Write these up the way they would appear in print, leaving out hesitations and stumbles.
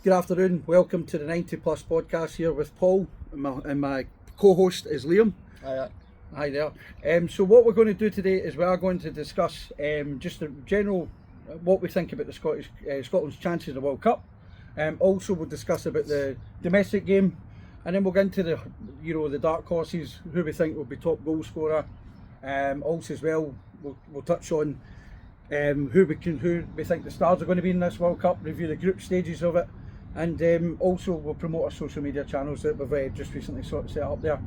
Good afternoon. Welcome to the 90 Plus podcast here with Paul, and my co-host is Liam. Hi. Hi there. So what we're going to do today is we are going to discuss just the general what we think about the Scotland's chances in the World Cup. Also, we'll discuss about the domestic game, and then we'll get into the dark horses, who we think will be top goal scorer. Also, as well, we'll touch on who we think the stars are going to be in this World Cup. Review the group stages of it. And also we'll promote our social media channels that we've just recently sort of set up there.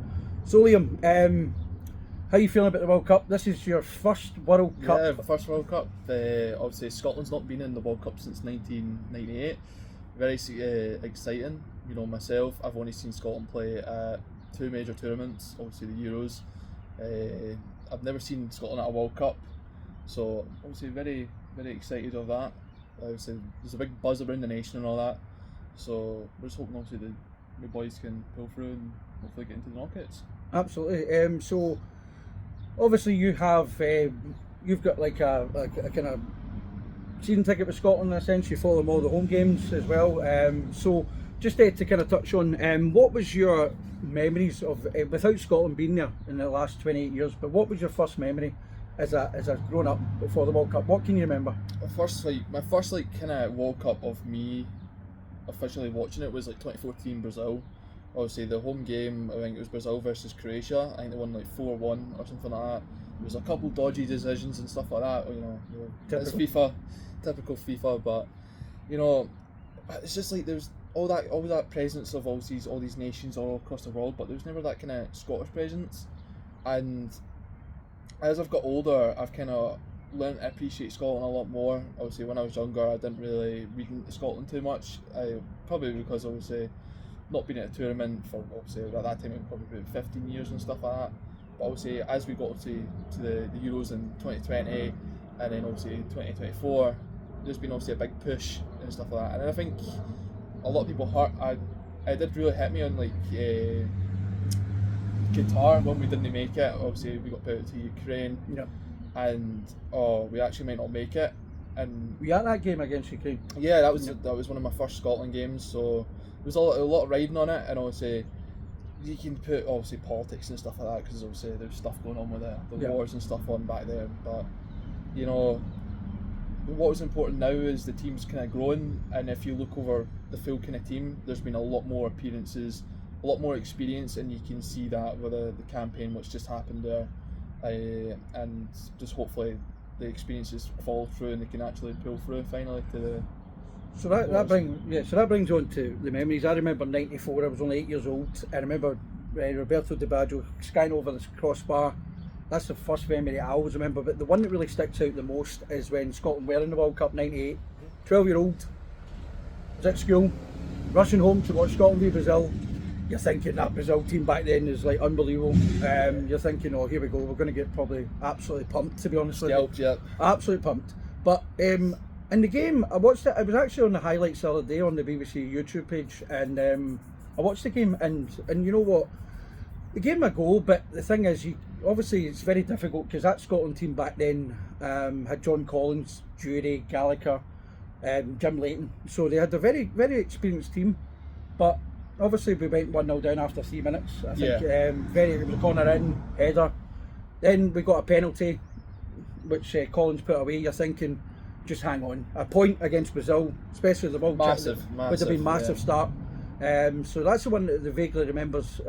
So Liam, how are you feeling about the World Cup? This is your first World Cup. Yeah, first World Cup. Obviously Scotland's not been in the World Cup since 1998. Very exciting. You know, myself, I've only seen Scotland play at two major tournaments, obviously the Euros. I've never seen Scotland at a World Cup, so obviously very, very excited of that. Obviously there's a big buzz around the nation and all that. So we're just hoping obviously the boys can pull through and hopefully get into the knockouts. Absolutely. So obviously you've got like a kind of season ticket with Scotland in a sense. You follow all the home games as well. So just to kind of touch on, what was your memories of without Scotland being there in the last 28 years? But what was your first memory as a grown up before the World Cup? What can you remember? My first kind of World Cup of me officially watching it was like 2014 Brazil. Obviously the home game, I think it was Brazil versus Croatia. I think they won like 4-1 or something like that. There was a couple dodgy decisions and stuff like that. It's FIFA, typical FIFA. But it's just like there's all that presence of all these nations all across the world, but there was never that kind of Scottish presence. And as I've got older, I've kind of learned to appreciate Scotland a lot more. Obviously, when I was younger, I didn't really read into Scotland too much. Probably because obviously not been at a tournament for obviously at that time it was probably about 15 years and stuff like that. But obviously, as we got to the Euros in 2020 and then obviously 2024, there's been obviously a big push and stuff like that. And I think a lot of people it did really hit me on like Qatar when we didn't make it. Obviously, we got put out to Ukraine. Yeah. And we actually might not make it. And were you at that game against Ukraine? Yeah, that was one of my first Scotland games. So there was a lot of riding on it, and obviously you can put obviously politics and stuff like that because obviously there's stuff going on with the wars and stuff on back there. But what was important now is the team's kind of growing, and if you look over the full kind of team, there's been a lot more appearances, a lot more experience, and you can see that with the campaign which just happened there. And just hopefully the experiences fall through and they can actually pull through finally to the. So that brings on to the memories. I remember '94. I was only 8 years old. I remember Roberto Di Baggio skying over the crossbar. That's the first memory I always remember. But the one that really sticks out the most is when Scotland were in the World Cup '98. 12-year-old, was at school, rushing home to watch Scotland v Brazil. You're thinking that Brazil team back then is like unbelievable. You're thinking, oh, here we go, we're going to get probably absolutely pumped, to be honest with you. Yeah. Absolutely pumped. But in the game, I watched it. I was actually on the highlights the other day on the BBC YouTube page, and I watched the game, and you know what? The game a go, but the thing is, obviously it's very difficult because that Scotland team back then had John Collins, Dury, Gallagher, Jim Leighton. So they had a very, very experienced team, but obviously we went 1-0 down after 3 minutes. I think it was a corner in, header. Then we got a penalty, which Collins put away. You're thinking, just hang on. A point against Brazil, especially the World Cup, would have been massive start. So that's the one that vaguely I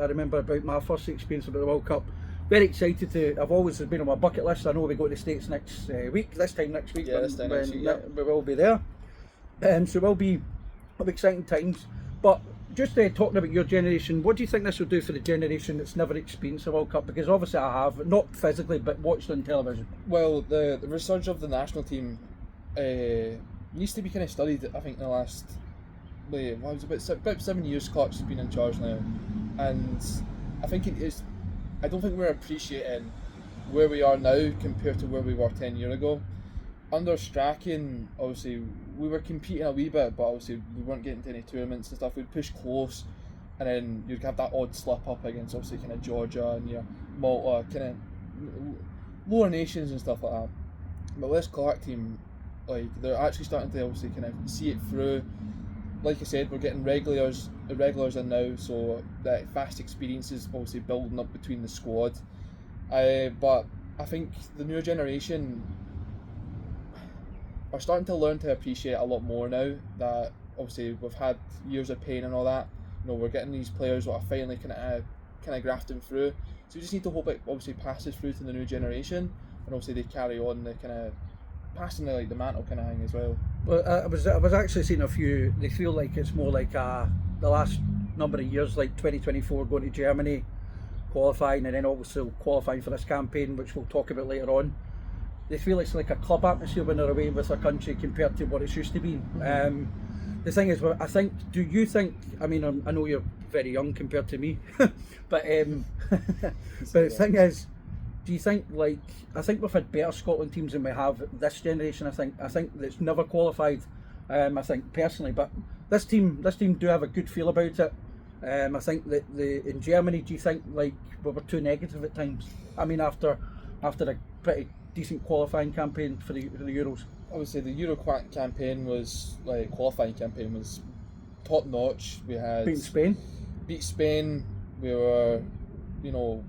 remember about my first experience about the World Cup. Very excited I've always been on my bucket list. I know we go to the States next week, this time next week, we will be there. So it will be exciting times. But just talking about your generation, what do you think this will do for the generation that's never experienced the World Cup? Because obviously I have, not physically, but watched on television. Well, the resurgence of the national team needs to be kind of studied. I think in the last, about 7 years Clark's been in charge now, and I think it is. I don't think we're appreciating where we are now compared to where we were 10 years ago. Under Strachan, obviously, we were competing a wee bit, but obviously we weren't getting to any tournaments and stuff. We'd push close, and then you'd have that odd slip up against obviously kind of Georgia and your Malta, kind of lower nations and stuff like that. But this Clark team, like, they're actually starting to obviously kind of see it through. like I said, we're getting irregulars in now, so that fast experience is obviously building up between the squad. But I think the newer generation are starting to learn to appreciate a lot more now that obviously we've had years of pain and all that. We're getting these players that are finally kind of grafting through. So we just need to hope it obviously passes through to the new generation, and obviously they carry on the kind of passing the mantle kind of thing as well. Well, I was actually seeing a few. They feel like it's more like the last number of years, like 2024, going to Germany, qualifying, and then also qualifying for this campaign, which we'll talk about later on. They feel it's like a club atmosphere when they're away with their country compared to what it's used to be. The thing is, I think, do you think? I mean, I know you're very young compared to me, but but the thing is, do you think, like, I think we've had better Scotland teams than we have this generation. I think that's never qualified. I think personally, but this team do have a good feel about it. I think that in Germany, do you think like we were too negative at times? I mean, after a pretty decent qualifying campaign for the Euros. Obviously, the Euro campaign was qualifying campaign was top notch. We had beat Spain. We were,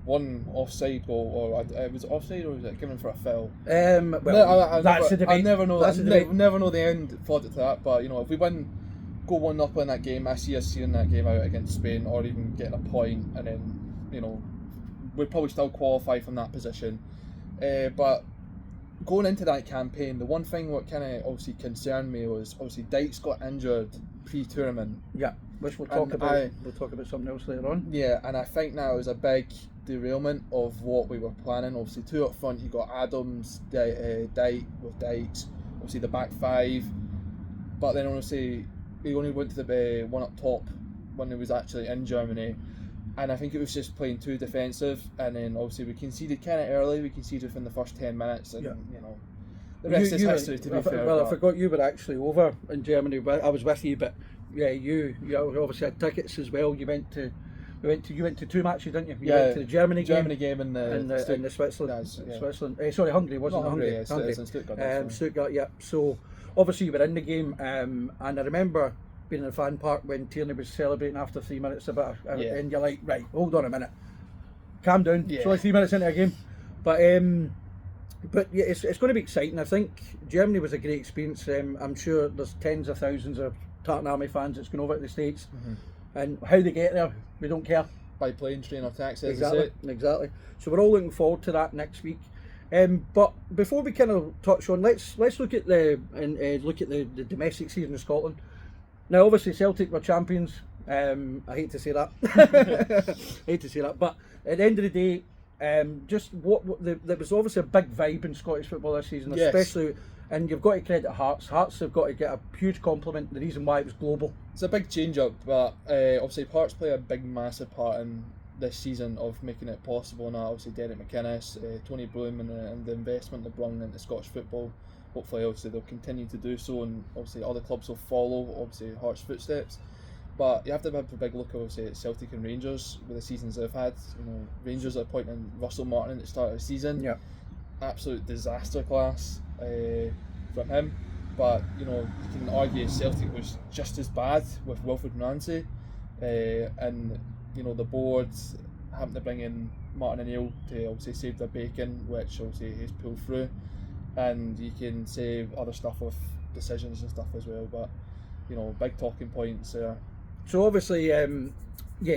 one offside goal, or it was offside, or was it given for a foul? Well, that's the debate. I never know. That's the debate. Never know the end thought it to that. But if we go 1-0 in that game, I see us seeing that game out against Spain, or even getting a point, and then we'd probably still qualify from that position. But going into that campaign, the one thing what kind of obviously concerned me was obviously Dykes got injured pre-tournament. Yeah, which we'll talk about. We'll talk about something else later on. Yeah, and I think that was a big derailment of what we were planning. Obviously, two up front, you got Adams, Dyke with Dykes, obviously the back five. But then obviously he only went to the one up top when he was actually in Germany. And I think it was just playing too defensive, and then obviously we conceded kind of early. We conceded within the first 10 minutes, and the rest is history. To be fair, I forgot you were actually over in Germany. But I was with you, but yeah, you obviously had tickets as well. You went to 2 matches, didn't you? You went to the Germany game and the Switzerland. Sorry, Hungary, wasn't it? Hungary. Stuttgart. Stuttgart, yeah. So obviously you were in the game, and I remember being in the fan park when Tierney was celebrating after 3 minutes and you're like, right, hold on a minute, calm down. It's only 3 minutes into a game, but yeah, it's going to be exciting. I think Germany was a great experience. I'm sure there's tens of thousands of Tartan Army fans that's going over to the States, and how they get there, we don't care. By plane, train or taxi. Exactly. So we're all looking forward to that next week. But before we kind of touch on, let's look at the domestic season of Scotland. Now, obviously, Celtic were champions. I hate to say that. But at the end of the day, there was obviously a big vibe in Scottish football this season, especially, and you've got to credit Hearts. Hearts have got to get a huge compliment. The reason why it was global. It's a big change up, but obviously Hearts play a big, massive part in this season of making it possible. And obviously Derek McInnes, Tony Bloom, and the investment they've brought into Scottish football. Hopefully, obviously, they'll continue to do so, and obviously other clubs will follow, obviously Hearts' footsteps. But you have to have a big look, obviously, at Celtic and Rangers with the seasons they've had. Rangers are appointing Russell Martin at the start of the season. Yeah. Absolute disaster class from him. But you can argue Celtic was just as bad with Wilfred Nancy, and the board having to bring in Martin O'Neill to obviously save their bacon, which obviously he's pulled through. And you can say other stuff with decisions and stuff as well, but big talking points there. So obviously,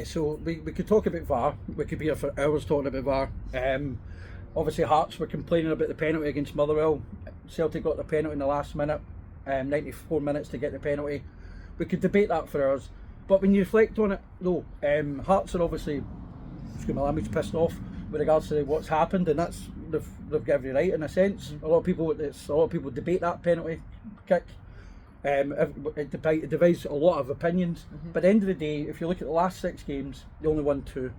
so we could talk about VAR. We could be here for hours talking about VAR. Obviously, Hearts were complaining about the penalty against Motherwell. Celtic got the penalty in the last minute, 94 minutes to get the penalty. We could debate that for hours, but when you reflect on it, though, Hearts are obviously, excuse my language, pissed off with regards to what's happened, and that's they've got every right in a sense. A lot of people debate that penalty kick. It divides a lot of opinions. But at the end of the day, if you look at the last 6 games, they only won 2.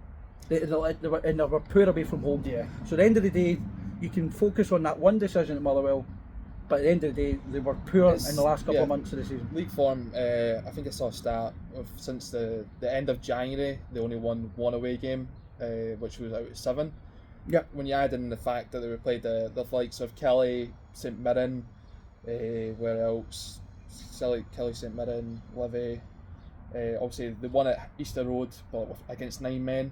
They were poor away from home. Yeah. So at the end of the day, you can focus on that one decision at Motherwell. But at the end of the day, they were poor in the last couple of months of the season. League form, I think I saw a stat of since the end of January, they only won 1 away game, which was out of 7. Yeah. When you add in the fact that they played the likes of Kelly, St Mirren, where else? Silly Kelly St Mirren, Livy. Obviously, the one at Easter Road, but against 9 men.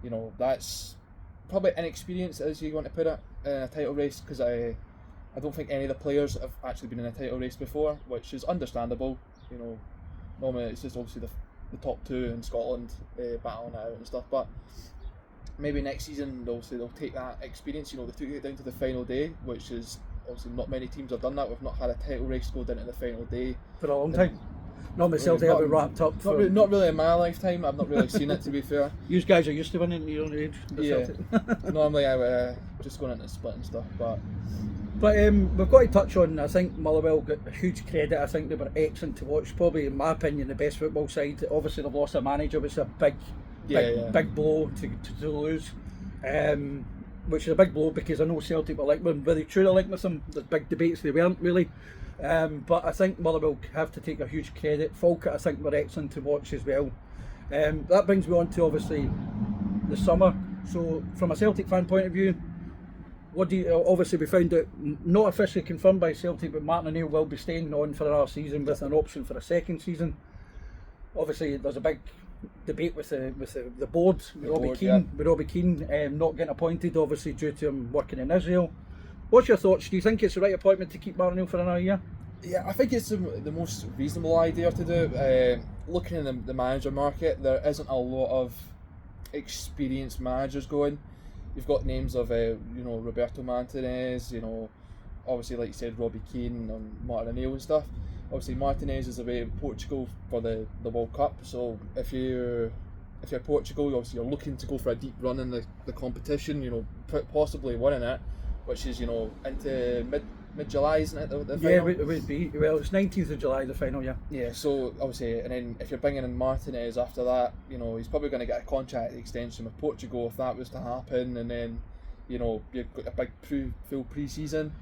You know, that's probably inexperienced as you want to put it in a title race, because I don't think any of the players have actually been in a title race before, which is understandable. You know, normally it's just obviously the top 2 in Scotland battling it out and stuff, but maybe next season obviously they'll take that experience. You know, they took it down to the final day, which is obviously not many teams have done that. We've not had a title race go down to the final day for a long time. Not myself, they have it wrapped up. Not really in my lifetime. I've not really seen it, to be fair. You guys are used to winning at your own age. Yeah. Normally I just going into split and stuff, but we've got to touch on, I think Motherwell got a huge credit. I think they were excellent to watch. Probably, in my opinion, the best football side. Obviously, they've lost a manager, which is a big blow to lose. Which is a big blow, because I know Celtic were like them, very truly like with them. There's big debates, they weren't really. But I think Motherwell have to take a huge credit. Falkirk, I think, were excellent to watch as well. That brings me on to obviously the summer. So from a Celtic fan point of view, what do you, obviously we found out, not officially confirmed by Celtic, but Martin O'Neill will be staying on for another season with an option for a second season. Obviously there's a big debate with the board. We'd all be keen not getting appointed, obviously due to him working in Israel. What's your thoughts? Do you think it's the right appointment to keep Martin O'Neill for another year? Yeah, I think it's the most reasonable idea to do. Looking in the manager market, there isn't a lot of experienced managers going. You've got names of Roberto Martinez, obviously like you said, Robbie Keane and Martin O'Neill and stuff. Obviously Martinez is away in Portugal for the World Cup, so if you're Portugal, obviously you're looking to go for a deep run in the competition, possibly winning it, which is into mid-July, isn't it, the final? Yeah, it would be. Well, it's 19th of July, the final, yeah. Yeah, so obviously, and then if you're bringing in Martinez after that, he's probably going to get a contract extension with Portugal if that was to happen, and then, you've got a big full pre-season.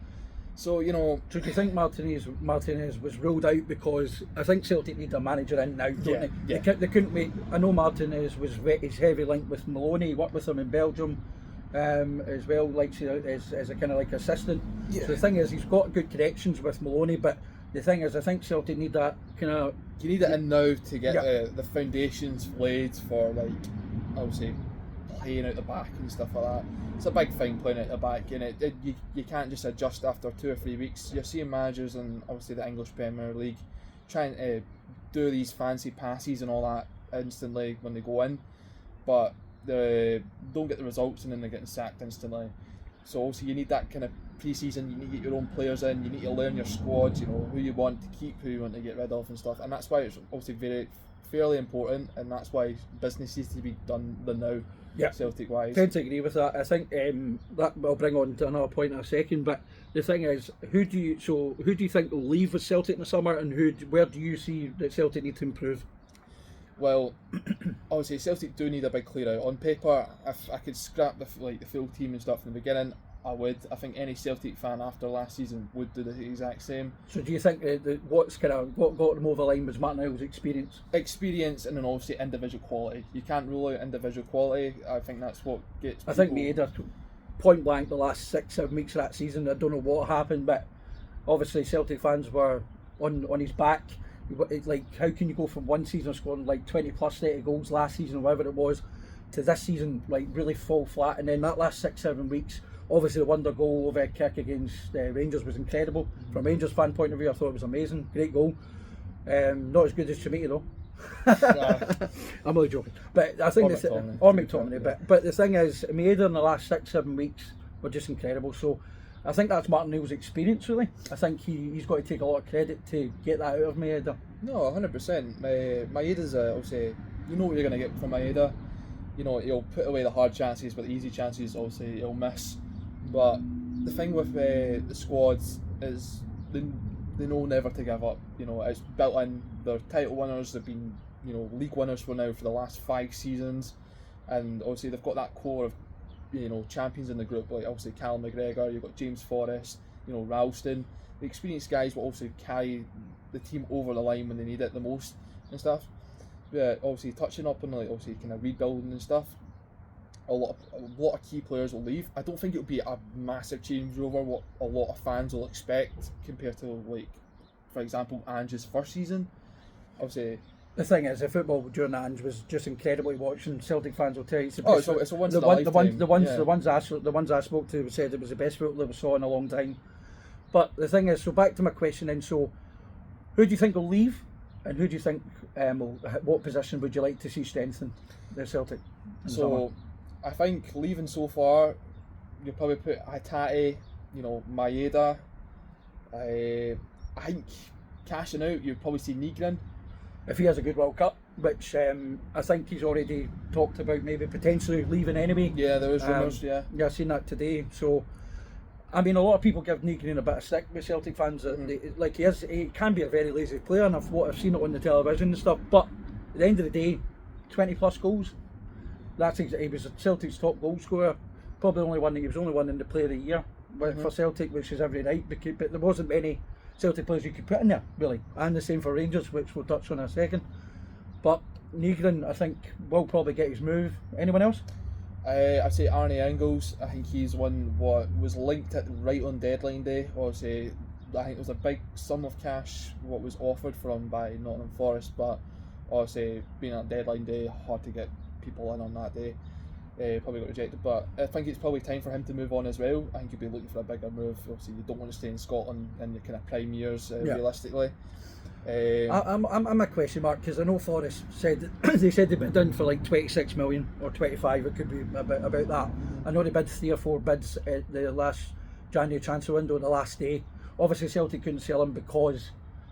So, So do you think Martinez was ruled out because I think Celtic need a manager in now, don't they? Yeah. They couldn't wait. I know Martinez is heavy linked with Maloney, he worked with him in Belgium. As well, like as a kind of like assistant. Yeah. So the thing is, he's got good connections with Maloney, but the thing is, I think Celtic need that kind of. You need it in now to get the foundations laid for, like, obviously playing out the back and stuff like that. It's a big thing playing out the back, and you can't just adjust after 2 or 3 weeks. You're seeing managers in obviously the English Premier League trying to do these fancy passes and all that instantly when they go in, but they don't get the results and then they're getting sacked instantly. So also you need that kind of pre-season, you need to get your own players in, you need to learn your squads, who you want to keep, who you want to get rid of and stuff, and that's why it's obviously fairly important, and that's why business needs to be done now, Celtic wise. I tend to agree with that. I think that I'll bring on to another point in a second, but the thing is, who do you think will leave with Celtic in the summer, and where do you see that Celtic need to improve? Well, obviously Celtic do need a big clear out. On paper, if I could scrap the full team and stuff from the beginning, I would. I think any Celtic fan after last season would do the exact same. So do you think what got them over the line was Martin O'Neill's experience? Experience and then obviously individual quality. You can't rule out individual quality. I think that's what gets people. I think Maeda, point blank, the last 6-7 weeks of that season, I don't know what happened, but obviously Celtic fans were on his back. Like, how can you go from one season scoring like 20 plus 30 goals last season or whatever it was to this season like really fall flat, and then that last 6-7 weeks, obviously the wonder goal over kick against Rangers was incredible. From a Rangers fan point of view, I thought it was amazing, great goal. Not as good as Chimiti though. I'm only joking, but I think McTominay. But the thing is, Maeda in the last 6-7 weeks were just incredible. So I think that's Martin O'Neill's experience, really. I think he's got to take a lot of credit to get that out of Maeda. No, 100%. Maeda's obviously, you know what you're going to get from Maeda. He'll put away the hard chances, but the easy chances, obviously, he'll miss. But the thing with the squads is they know never to give up. It's built in. They're title winners. They've been, league winners for the last 5 seasons, and obviously they've got that core of champions in the group, like obviously Callum McGregor, you've got James Forrest, Ralston. The experienced guys will also carry the team over the line when they need it the most and stuff. But obviously touching up on obviously kind of rebuilding and stuff, a lot of key players will leave. I don't think it'll be a massive changeover what a lot of fans will expect compared to like for example, Ange's first season. Obviously, The thing is, the football during that Ange was just incredibly watching. Celtic fans will tell you it's the oh, best. it's a once the in a one, lifetime. the ones, yeah. the ones I spoke to said it was the best football they saw in a long time. But the thing is, so back to my question then. So, who do you think will leave, and who do you think what position would you like to see strengthen the Celtic? in summer? So, I think leaving so far, you'll probably put Hatate, Maeda. I think cashing out, you'll probably see Nygren. If he has a good World Cup, which I think he's already talked about maybe potentially leaving anyway. Yeah, there was rumours, yeah. Yeah, I've seen that today. So, I mean, a lot of people give Nygren a bit of stick with Celtic fans. That he can be a very lazy player, and I've seen it on the television and stuff. But at the end of the day, 20 plus goals. He was Celtic's top goal scorer. Probably he was only one in the Player of the Year for Celtic, which is every night. But there wasn't many Celtic players you could put in there, really. And the same for Rangers, which we'll touch on in a second. But Nygren, I think, will probably get his move. Anyone else? I'd say Arne Engels. I think he's one what was linked right on deadline day. Obviously, I think it was a big sum of cash what was offered for him by Nottingham Forest, but obviously being at deadline day, hard to get people in on that day. Probably got rejected, but I think it's probably time for him to move on as well. I think he'll be looking for a bigger move. Obviously, you don't want to stay in Scotland in your kind of prime years, realistically. I'm a question mark because I know Forest said they said they bid in for like 26 million or 25. It could be about that. I know they bid 3 or 4 bids at the last January transfer window, the last day. Obviously, Celtic couldn't sell him because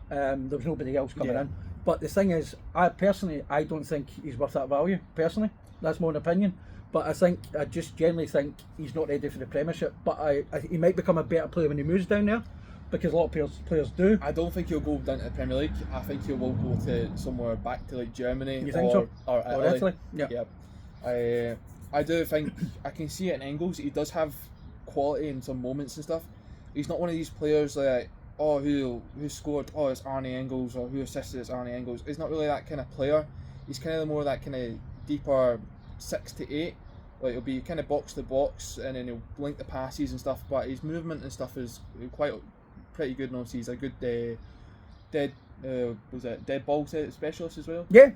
there was nobody else coming in. But the thing is, I don't think he's worth that value. Personally, that's my own opinion. But I just generally think he's not ready for the Premiership. But he might become a better player when he moves down there, because a lot of players do. I don't think he'll go down to the Premier League. I think he will go to somewhere back to like Germany or Italy. Yeah. I do think I can see it in Engels. He does have quality in some moments and stuff. He's not one of these players like, who scored? Oh, it's Arne Engels, or who assisted? It's Arne Engels. He's not really that kind of player. He's kind of more that kind of deeper 6 to 8. Like, he'll be kind of box to box, and then he'll link the passes and stuff. But his movement and stuff is quite pretty good. No, he's a good dead ball specialist as well. Yeah.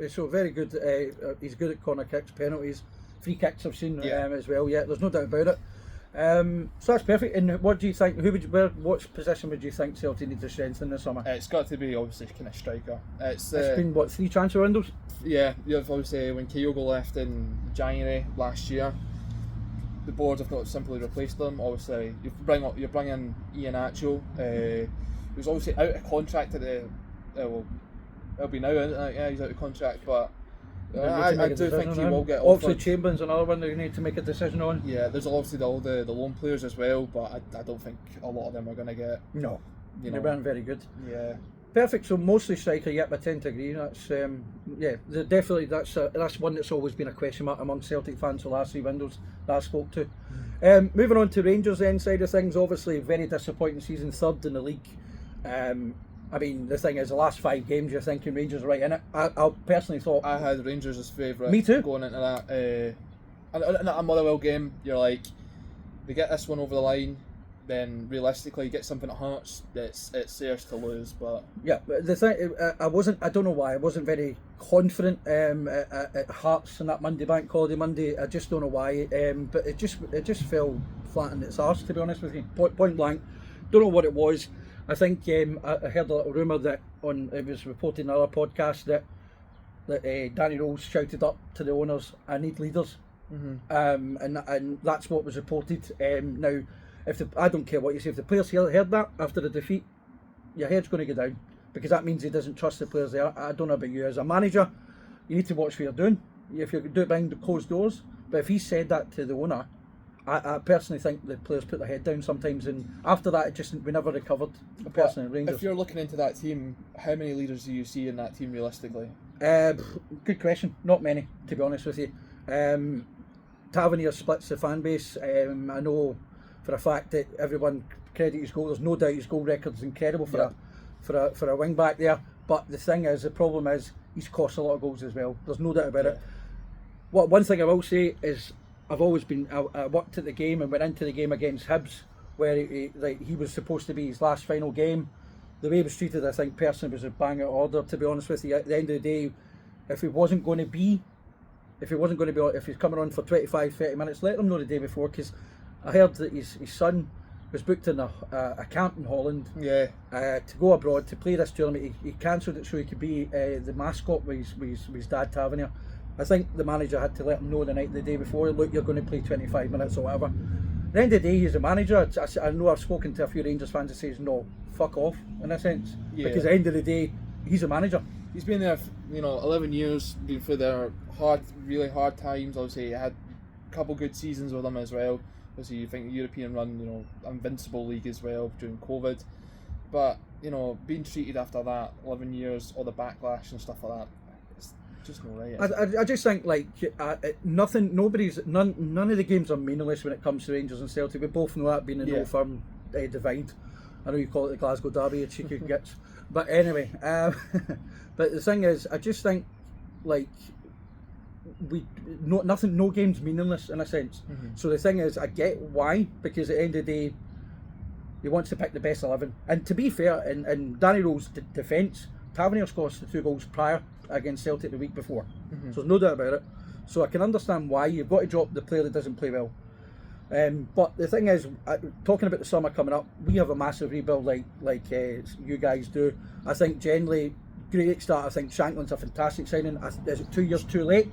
So very good. He's good at corner kicks, penalties, free kicks. I've seen as well. Yeah, there's no doubt about it. So that's perfect. And what do you think? What position would you think Celtic need to strengthen this summer? It's got to be obviously kind of striker. It's been 3 transfer windows. Yeah, you've obviously when Kyogo left in January last year, the board have not simply replaced them. Obviously, you bring in Iheanacho, who's obviously out of contract at the. It'll be now, isn't it? Yeah, he's out of contract, but. I do think he will get offered. Obviously, Chamberlain's another one that you need to make a decision on. Yeah, there's obviously all the loan players as well, but I don't think a lot of them are going to get. No, they weren't very good. Yeah. Perfect. So mostly striker. Yep, I tend to agree. That's definitely that's one that's always been a question mark among Celtic fans the last 3 windows that I spoke to. Moving on to Rangers end side of things, obviously very disappointing season, 3rd in the league. I mean, the thing is, the last 5 games you're thinking Rangers are right in it. I personally thought I had Rangers as favourite. Me too. Going into that, and at a Motherwell game, you're like, they get this one over the line, then realistically get something at Hearts. It's theirs to lose, but yeah. The thing, I don't know why I wasn't very confident at Hearts on that Bank Holiday Monday. I just don't know why. But it just fell flat in its arse, to be honest with you. Point blank. Don't know what it was. I think I heard a little rumour that it was reported in another podcast that Danny Rose shouted up to the owners, "I need leaders," and that's what was reported. Now, I don't care what you say, if the players heard that after the defeat, your head's going to go down, because that means he doesn't trust the players there. I don't know about you as a manager, you need to watch what you're doing. If you do it behind the closed doors, but if he said that to the owner, I personally think the players put their head down sometimes, and after that we never recovered. Personally, Rangers. If you're looking into that team, how many leaders do you see in that team realistically? Good question. Not many, to be honest with you. Tavernier splits the fan base. I know for a fact that everyone credit his goal. There's no doubt his goal record's incredible for a wing back there. But the problem is he's cost a lot of goals as well. There's no doubt about it. One thing I will say is, I worked at the game and went into the game against Hibs, where he was supposed to be his last final game. the way he was treated, I think personally was a bang out of order. To be honest with you, at the end of the day, if he wasn't going to be, if he's coming on for 25, 30 minutes, let them know the day before, because I heard that his son was booked in a camp in Holland to go abroad to play this tournament. He cancelled it so he could be the mascot with his dad Tavernier. I think the manager had to let him know the night the day before, look, you're going to play 25 minutes or whatever. At the end of the day, he's a manager. I know I've spoken to a few Rangers fans that says, no, fuck off, in a sense. Yeah. Because at the end of the day, he's a manager. He's been there, 11 years, been through their really hard times. Obviously, he had a couple good seasons with them as well. Obviously, you think the European run, invincible league as well during COVID. But, being treated after that, 11 years, all the backlash and stuff like that, it's just not right. I just think none of the games are meaningless when it comes to Rangers and Celtic. We both know that being an old firm divide. I know you call it the Glasgow Derby, a cheeky gets. But anyway, but the thing is, I just think no game's meaningless in a sense. Mm-hmm. So the thing is, I get why, because at the end of the day, he wants to pick the best 11. And to be fair, in Danny Rowe's defence, Tavernier scored the 2 goals prior against Celtic the week before. Mm-hmm. So there's no doubt about it. So I can understand why you've got to drop the player that doesn't play well. But the thing is, talking about the summer coming up, we have a massive rebuild like you guys do. I think generally, great start. I think Shanklin's a fantastic signing. Is it 2 years too late?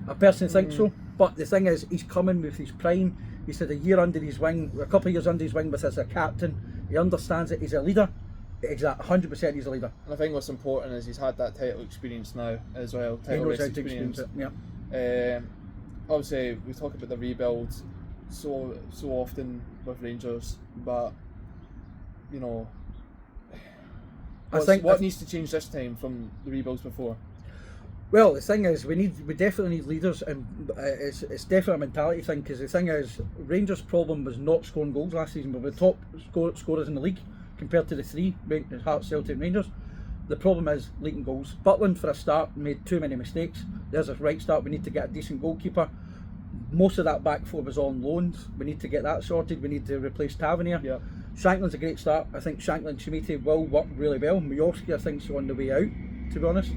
I personally think so. But the thing is, he's coming with his prime. He's had a year under his wing, a couple of years under his wing with as a captain. He understands it. He's a leader. Exactly, 100% he's a leader. And I think what's important is he's had that title experience now as well. He knows how to experience it. Yeah. Obviously, we talk about the rebuild so often with Rangers, but what needs to change this time from the rebuilds before? Well, the thing is, we definitely need leaders, and it's definitely a mentality thing. Because the thing is, Rangers' problem was not scoring goals last season. We were the top scorers in the league compared to the 3 Hearts, Celtic, and Rangers. The problem is leaking goals. Butland, for a start, made too many mistakes. There's a right start. We need to get a decent goalkeeper. Most of that back 4 was on loans. We need to get that sorted. We need to replace Tavernier. Yeah. Shanklin's a great start. I think Shanklin and Shimiti will work really well. Miovski, I think, is on the way out, to be honest.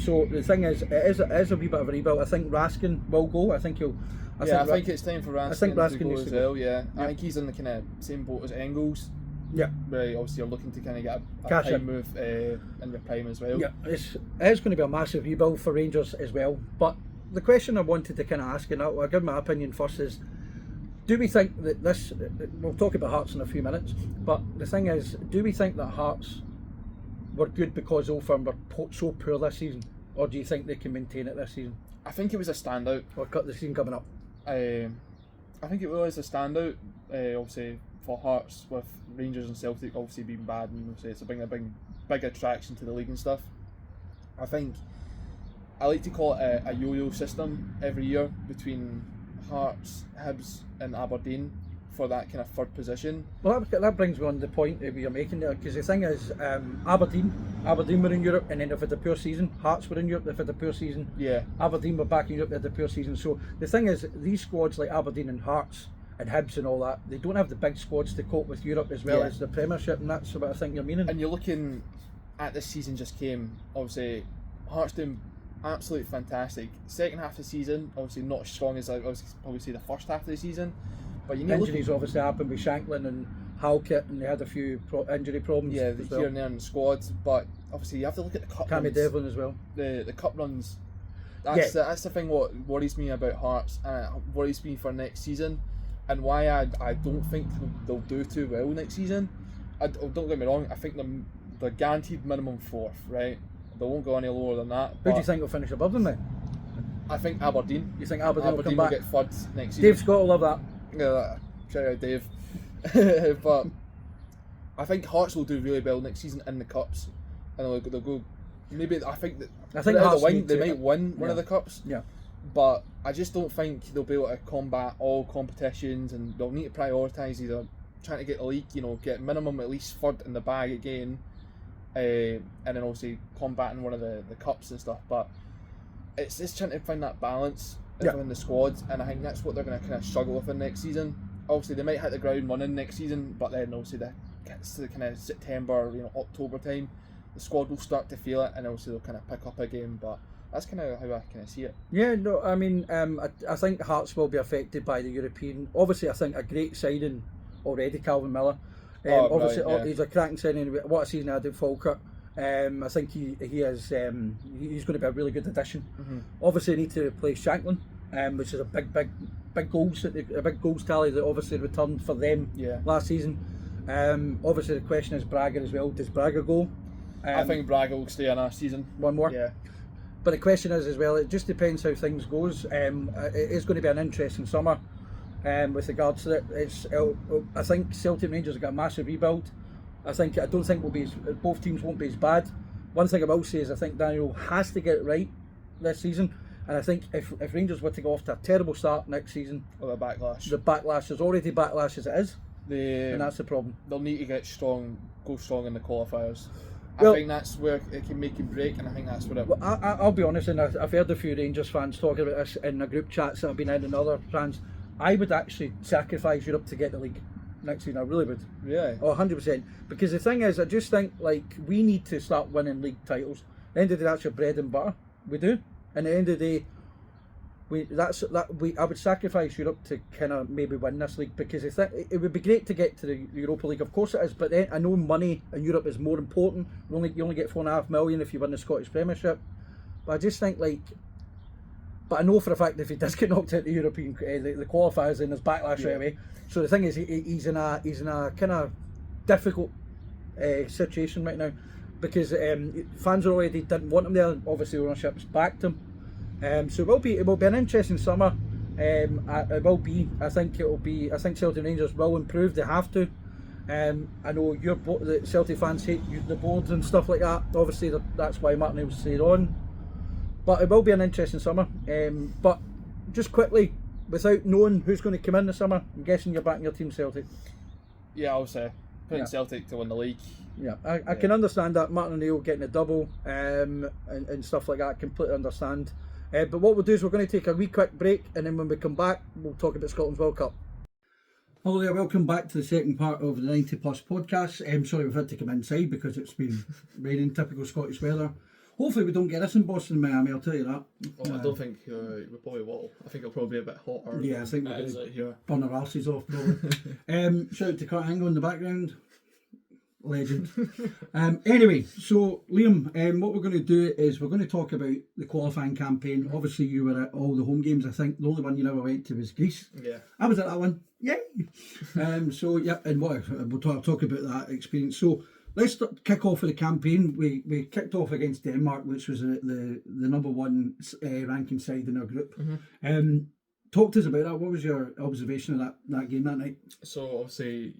So the thing is, it is a wee bit of a rebuild. I think Raskin will go. I think it's time for Raskin. I think Raskin needs to go as well. Yeah, I think he's in the kind of same boat as Engels. Yeah, where obviously you're looking to kind of get a prime move in your prime as well. Yeah, it's going to be a massive rebuild for Rangers as well. But the question I wanted to kind of ask, and I'll give my opinion first, is: do we think that this? We'll talk about Hearts in a few minutes. But the thing is, do we think that Hearts were good because Old Firm were so poor this season, or do you think they can maintain it this season? I think it was a standout. Or cut the season coming up. I think it was a standout. Obviously, for Hearts, with Rangers and Celtic obviously being bad, and obviously it's a big attraction to the league and stuff. I think I like to call it a yo-yo system every year between Hearts, Hibs, and Aberdeen for that kind of third position. Well, that brings me on the point that we are making there, because the thing is, Aberdeen were in Europe, and then they've had a poor season. Hearts were in Europe, they've had a poor season. Yeah. Aberdeen were back in Europe, they had a poor season. So the thing is, these squads like Aberdeen and Hearts and Hibs and all that, they don't have the big squads to cope with Europe as well as the Premiership, and that's what I think you're meaning. And you're looking at this season just came, obviously, Hearts doing absolutely fantastic. Second half of the season, obviously not as strong as I was probably say the first half of the season. But you need injuries obviously happened with Shanklin and Halkett, and they had a few injury problems. Yeah, here and there in the squad. But obviously you have to look at the cup runs. Cammy Devlin as well. The cup runs. That's the thing. What worries me about Hearts, and worries me for next season, and why I don't think they'll do too well next season. Don't get me wrong. I think they're guaranteed minimum 4th, right? They won't go any lower than that. Who do you think will finish above them then? I think Aberdeen. You think Aberdeen will come back? Will get 3rd next season. Dave Scott will love that. Yeah, shout out Dave. But I think Hearts will do really well next season in the cups, and they'll go. Maybe I think Hearts they might win one of the cups. Yeah. But I just don't think they'll be able to combat all competitions, and they'll need to prioritise either trying to get the league, get minimum at least 3rd in the bag again, and then obviously combating one of the cups and stuff. But it's just trying to find that balance in the squads, and I think that's what they're going to kind of struggle with in next season. Obviously they might hit the ground running next season, but then obviously gets to kind of September, October time, the squad will start to feel it, and obviously they'll kind of pick up a game. But that's kind of how I kind of see it. Yeah, no, I mean, I think Hearts will be affected by the European. Obviously, I think a great signing already, Calvin Miller. Obviously, yeah. he's a cracking signing. What a season I did, Falkirk. I think he is. He's going to be a really good addition. Obviously, they need to replace Shanklin, which is a big goals tally that obviously returned for them last season. Obviously, the question is Braga as well. Does Braga go? I think Braga will stay in our season. One more. Yeah. But the question is as well, it just depends how things goes. It is going to be an interesting summer with regards to it. I think Celtic Rangers have got a massive rebuild. I don't think both teams won't be as bad. One thing I will say is I think Daniel has to get it right this season. And I think if Rangers were to go off to a terrible start next season, the backlash is already backlash as it is, and that's the problem. They'll need to go strong in the qualifiers. Well, I think that's where it can make and break, and I think that's what it. Well, I'll be honest, and I've heard a few Rangers fans talking about this in the group chats that I've been in, and other fans. I would actually sacrifice Europe to get the league next season. I really would. Yeah. Oh, 100%. Because the thing is, I just think we need to start winning league titles. At the end of the day, that's your bread and butter. We do. And at the end of the day, I would sacrifice Europe to kind of maybe win this league, because it would be great to get to the Europa League. Of course it is, but then I know money in Europe is more important. You only get $4.5 million if you win the Scottish Premiership. But I just think but I know for a fact if he does get knocked out the European the qualifiers, then there's backlash right away. So the thing is, he's in a kind of difficult situation right now, because fans already didn't want him there. Obviously, ownership's backed him. So it will be an interesting summer. It will be. I think Celtic Rangers will improve. They have to. I know the Celtic fans hate the boards and stuff like that. Obviously, that's why Martin will stay on. But it will be an interesting summer. But just quickly, without knowing who's going to come in the summer, I'm guessing you're backing your team Celtic. Yeah, I'll say putting Celtic to win the league. Yeah, I can understand that. Martin O'Neill getting a double and stuff like that. I completely understand. But what we'll do is we're going to take a wee quick break, and then when we come back, we'll talk about Scotland's World Cup. Hello there, welcome back to the second part of the 90 Plus podcast. Sorry we've had to come inside because it's been raining, typical Scottish weather. Hopefully we don't get this in Boston and Miami, I'll tell you that. Oh, I don't think we probably will. I think it'll probably be a bit hotter. Yeah, I think we're going to here. burn our arses off probably. Shout out to Kurt Angle in the background. Legend. Anyway, so Liam, what we're going to do is we're going to talk about the qualifying campaign. Obviously you were at all the home games. I think the only one you never went to was Greece. Yeah. I was at that one. Yay! So yeah, and we'll talk about that experience. So let's kick off with the campaign. We kicked off against Denmark, which was the number one ranking side in our group. Talk to us about that. What was your observation of that game that night? So obviously,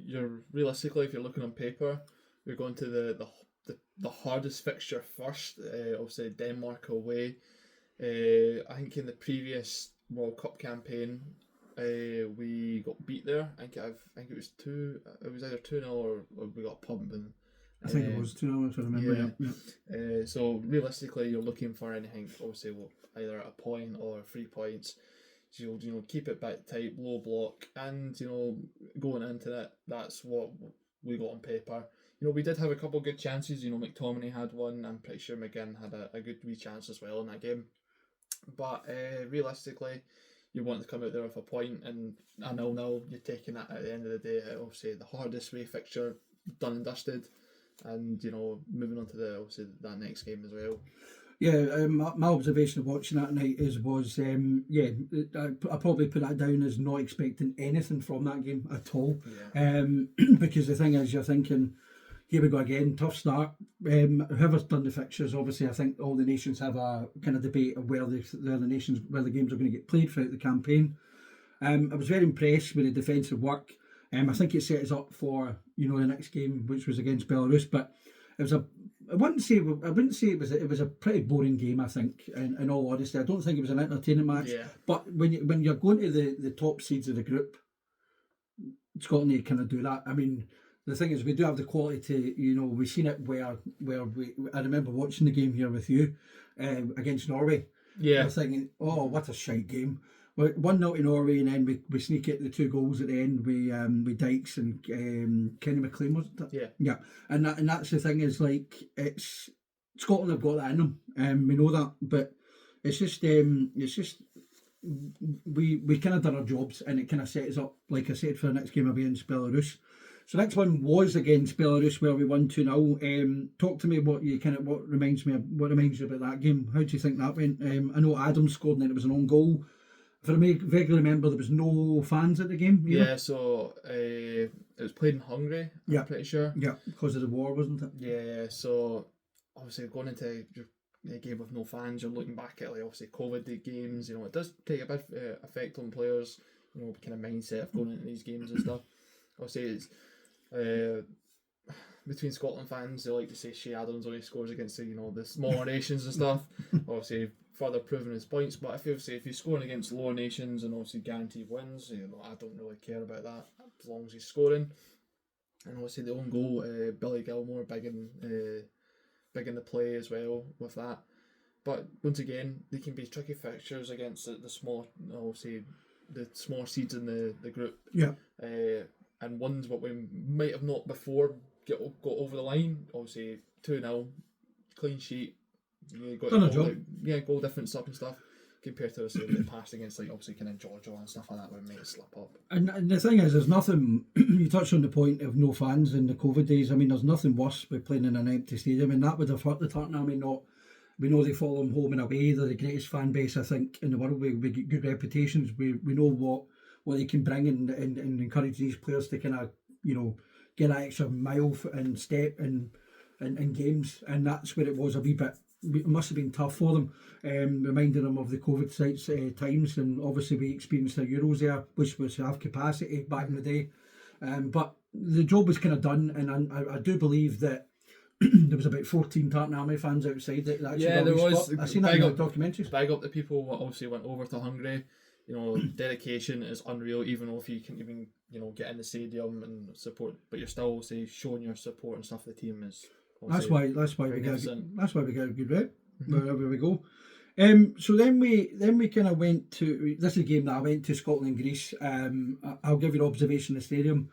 realistically, if you're looking on paper, we're going to the hardest fixture first. Obviously, Denmark away. I think in the previous World Cup campaign, we got beat there. I think it was It was either 2-0 or we got pumped. I think it was 2-0 if I remember. Yeah. So realistically, you're looking for anything. Obviously, either a point or 3 points. So keep it back tight, low block, and going into that, that's what we got on paper. We did have a couple of good chances. McTominay had one. I'm pretty sure McGinn had a good wee chance as well in that game. But realistically, you want to come out there with a point, and a 0-0, you're taking that at the end of the day. Obviously, the hardest way fixture done and dusted, and moving on to that next game as well. Yeah, my observation of watching that night was I probably put that down as not expecting anything from that game at all. Yeah. Because the thing is, you're thinking, here we go again, tough start. Whoever's done the fixtures, obviously, I think all the nations have a kind of debate of where the games are going to get played throughout the campaign. I was very impressed with the defensive work. I think it set us up for the next game, which was against Belarus, but it was I wouldn't say it was a pretty boring game. I think, in all honesty, I don't think it was an entertaining match. Yeah. But when you're going to the top seeds of the group, Scotland need to kind of do that. I mean, the thing is, we do have the quality to we've seen it where I remember watching the game here with you against Norway. Yeah. I was thinking, oh, what a shite game. Well, 1-0 to Norway, and then we sneak it the 2 goals at the end with Dykes and Kenny McLean, wasn't it? Yeah. Yeah, and that's the thing is like it's Scotland have got that in them, we know that, but it's just we kind of done our jobs, and it kind of set us up, like I said, for the next game against Belarus. So next one was against Belarus, where we won 2-0. Talk to me what reminds you about that game. How do you think that went? I know Adam scored and then it was an own goal. If I vaguely remember, there was no fans at the game. Yeah, so it was played in Hungary, I'm pretty sure. Yeah, because of the war, wasn't it? Yeah, so obviously going into a game with no fans, you're looking back at like obviously COVID games, it does take a bit effect on players, kind of mindset of going into these games and stuff. Obviously it's between Scotland fans, they like to say Shea Adams only scores against the smaller nations and stuff. Obviously further proving his points, but if you're scoring against lower nations and obviously guaranteed wins, I don't really care about that as long as he's scoring. And obviously the own goal, Billy Gilmore big in the play as well with that. But once again, they can be tricky fixtures against the small, obviously the smaller seeds in the group. Yeah. And ones what we might have not before got over the line. Obviously 2-0, clean sheet. Done a job. Goal difference up and stuff. Compared to the past against obviously kind of Georgia and stuff like that, where it might slip up. And the thing is, there's nothing. You touched on the point of no fans in the COVID days. I mean, there's nothing worse with playing in an empty stadium, and that would have hurt the Tartan Army. We know they follow them home and away. They're the greatest fan base, I think, in the world. We get good reputations. We know what they can bring and encourage these players to kind of get that extra mile and step in games, and that's where it was a wee bit. It must have been tough for them, reminding them of the COVID times, and obviously we experienced the Euros there, which was half capacity back in the day, but the job was kind of done, and I do believe that there was about 14 Tartan Army fans outside that actually got there was. I've seen that in the documentaries. Big up the people who obviously went over to Hungary. Dedication is unreal, even if you can't even get in the stadium and support, but you're still showing your support and stuff for the team is. That's why we get a good rep wherever we go. So then we kind of went to this is a game that I went to, Scotland Greece. I'll give you an observation of the stadium.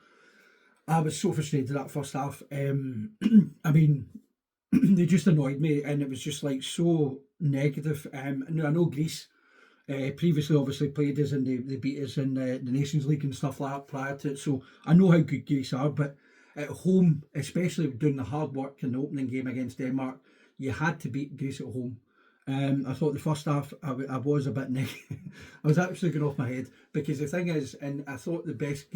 I was so frustrated that first half. I mean, they just annoyed me, and it was just so negative. Now I know Greece previously obviously played us and they beat us in the Nations League and stuff like that prior to it, so I know how good Greece are, but at home, especially doing the hard work in the opening game against Denmark, you had to beat Greece at home. I thought the first half I was a bit negative. I was actually going off my head, because the thing is, and I thought the best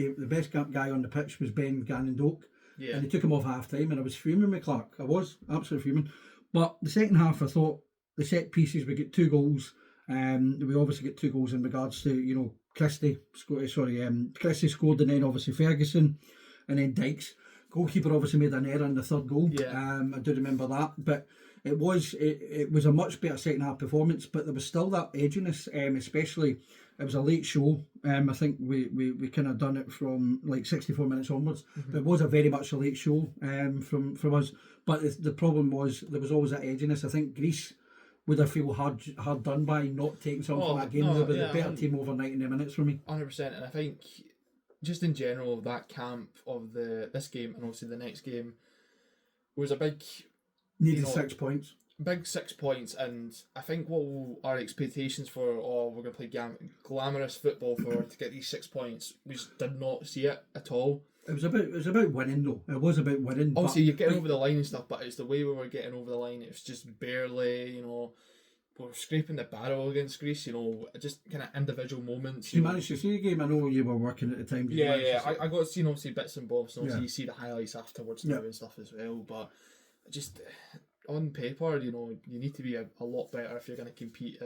guy on the pitch was Ben Gannon-Doak, and they took him off half time, and I was fuming with Clark. I was absolutely fuming. But the second half, I thought the set pieces, we get 2 goals. We obviously get 2 goals in regards to Christie scored, and then obviously Ferguson, and then Dykes. Goalkeeper obviously made an error in the 3rd goal. I do remember that, but it was a much better second half performance, but there was still that edginess, especially it was a late show. I think we kind of done it from 64 minutes onwards. But it was a very much a late show from us. But the problem was there was always that edginess. I think Greece would have feel hard done by not taking something from that game. They were the better team over 90 minutes for me. 100%, and I think just in general, that camp of this game and obviously the next game was a big... Needed 6 points. Big 6 points, and I think our expectations for, we're going to play glamorous football to get these 6 points, we just did not see it at all. It was about winning though. It was about winning. Obviously you're getting over the line and stuff, but it's the way we were getting over the line. It was just barely, we were scraping the barrel against Greece, just kind of individual moments. You managed to see the game? I know you were working at the time. I got to see obviously bits and bobs, and obviously you see the highlights afterwards now and stuff as well, but just on paper, you need to be a lot better if you're going to compete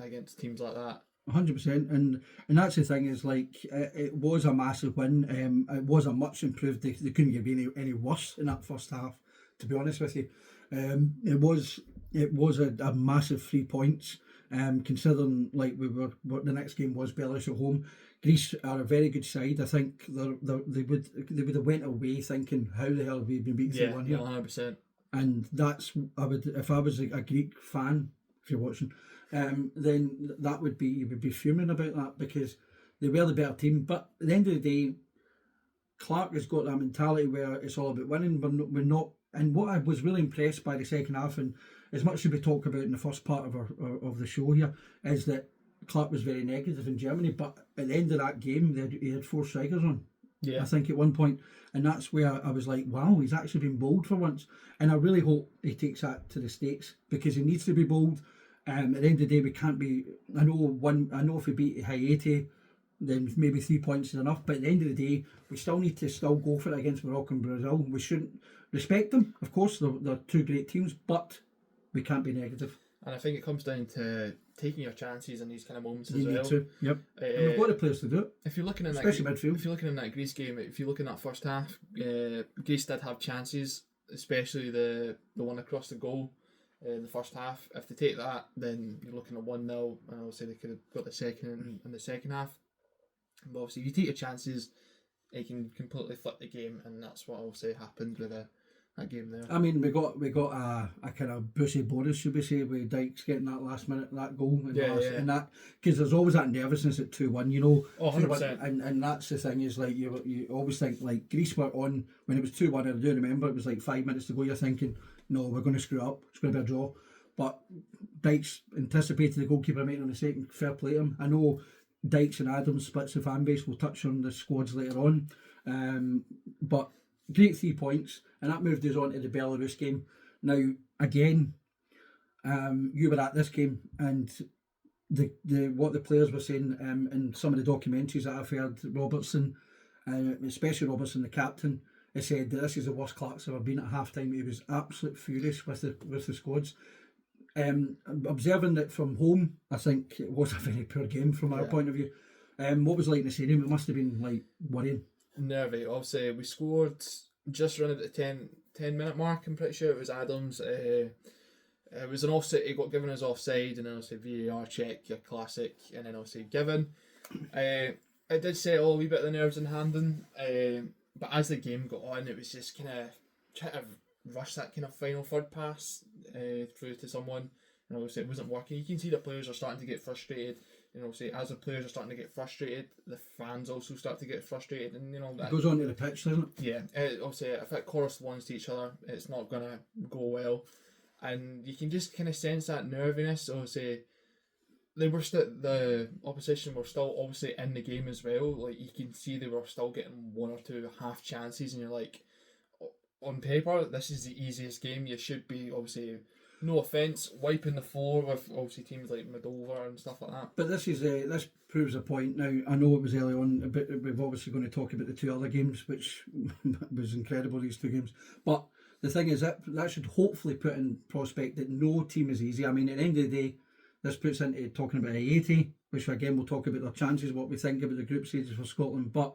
against teams like that. 100%, and that's the thing is it was a massive win. It was a much improved. They couldn't get any worse in that first half, to be honest with you. It was a massive 3 points. Considering the next game was Belarus at home. Greece are a very good side. I think they would have went away thinking, how the hell have we been beaten 3-1 here? 100%. And that's if I was a Greek fan if you're watching, then that would be, you would be fuming about that because they were the better team. But at the end of the day, Clark has got that mentality where it's all about winning. We're not. And what I was really impressed by the second half, and as much as we talk about in the first part of the show here, is that Clark was very negative in Germany. But at the end of that game, he had 4 strikers on. Yeah. I think at one point, and that's where I was like, wow, he's actually been bold for once. And I really hope he takes that to the States because he needs to be bold. At the end of the day, we can't be. I know if we beat Haiti, then maybe 3 points is enough. But at the end of the day, we still need to still go for it against Morocco and Brazil. We shouldn't respect them, of course. They're 2 great teams, but we can't be negative. And I think it comes down to taking your chances in these kind of moments You as need well. to. Yep. And we've got the players to do it. If you're looking in Especially that, midfield. If you're looking in that Greece game, if you look in that first half, Greece did have chances, especially the one across the goal in the first half. If they take that, then you're looking at 1-0, and obviously they could have got the second in the second half. But obviously, if you take your chances, it can completely flip the game, and that's what I'll say happened with that game there. I mean, we got a kind of Brucey bonus, should we say, with Dykes getting that last minute that goal, and that because there's always that nervousness at 2-1, you know. Oh, 100%. And that's the thing is like you always think like Greece were on when it was 2-1. I do remember it was like 5 minutes to go. You're thinking, no, we're going to screw up. It's going to be a draw. But Dykes anticipated the goalkeeper making on the second. Fair play to him. I know Dykes and Adams splits the fan base. We'll touch on the squads later on, but great 3 points. And that moved us on to the Belarus game. Now, again, you were at this game, and the what the players were saying in some of the documentaries that I've heard, Robertson, especially Robertson, the captain, he said that this is the worst Clark's ever been at half time. He was absolutely furious with the squads. Observing it from home, I think it was a very poor game from our point of view. What was it like in the stadium? It must have been like worrying. Nervy. Obviously, we scored just around at the 10-minute mark. I'm pretty sure it was Adams. It was an offside. He got given his offside, and then obviously VAR check, your classic, and then obviously given. It did settle a wee bit of the nerves in Hamden, but as the game got on, it was just kind of trying to rush that kind of final third pass through to someone, and obviously it wasn't working. You can see the players are starting to get frustrated. You know, say as the players are starting to get frustrated, the fans also start to get frustrated, and you know that it goes on to the pitch, doesn't it? Yeah, obviously if it corresponds to each other, it's not gonna go well, and you can just kind of sense that nerviness. Obviously, the opposition were still obviously in the game as well. Like you can see they were still getting 1 or 2 half chances, and you're like, on paper, this is the easiest game. You should be obviously. No offence, wiping the floor with obviously teams like Moldova and stuff like that. But this proves a point. Now I know it was early on, but we're obviously going to talk about the 2 other games, which was incredible. These 2 games, but the thing is that should hopefully put in prospect that no team is easy. I mean, at the end of the day, this puts into talking about Haiti, which again we'll talk about their chances, what we think about the group stages for Scotland, but.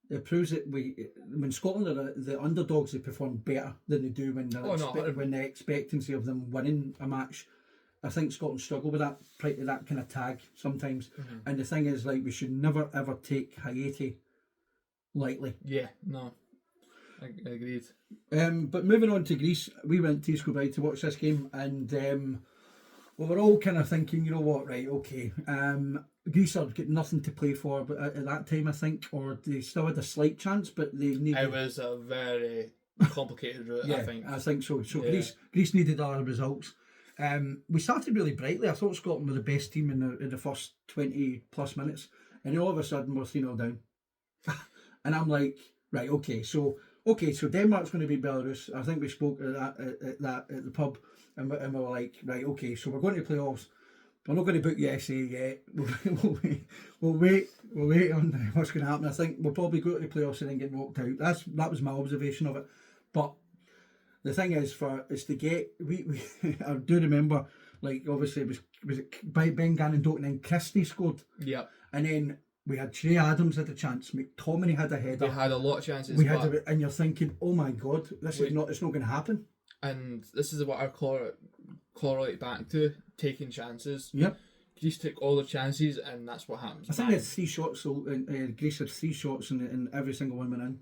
It proves that when Scotland are the underdogs, they perform better than they do when when the expectancy of them winning a match. I think Scotland struggle with that kind of tag sometimes. Mm-hmm. And the thing is, like, we should never ever take Haiti lightly. Yeah, no, I agreed. But moving on to Greece, we went to East Kilbride to watch this game, and we were all kind of thinking, you know what, right, okay. Greece are getting nothing to play for, but at that time, I think, or they still had a slight chance, but they needed. It was a very complicated route. Yeah, I think so. So yeah. Greece needed other results. We started really brightly. I thought Scotland were the best team in the first 20 plus minutes, and then all of a sudden we're 3-0 down, and I'm like, right, okay, so Denmark's going to beat Belarus. I think we spoke at the pub, and we were like, right, okay, so we're going to the playoffs. We're not going to book USA yet. We'll wait on what's going to happen. I think we'll probably go to the playoffs and then get knocked out. That was my observation of it. But the thing is, to get we I do remember, like, obviously was it Ben Gannon Doak and then Christie scored. Yeah. And then we had Trey Adams had a chance. McTominay had a header. They had a lot of chances. And you're thinking, oh my God, it's not going to happen. And this is what I correlate back to, taking chances. Yep. Greece took all the chances, and that's what happens. I think they had 3 shots. So Greece had 3 shots, and every single one went in.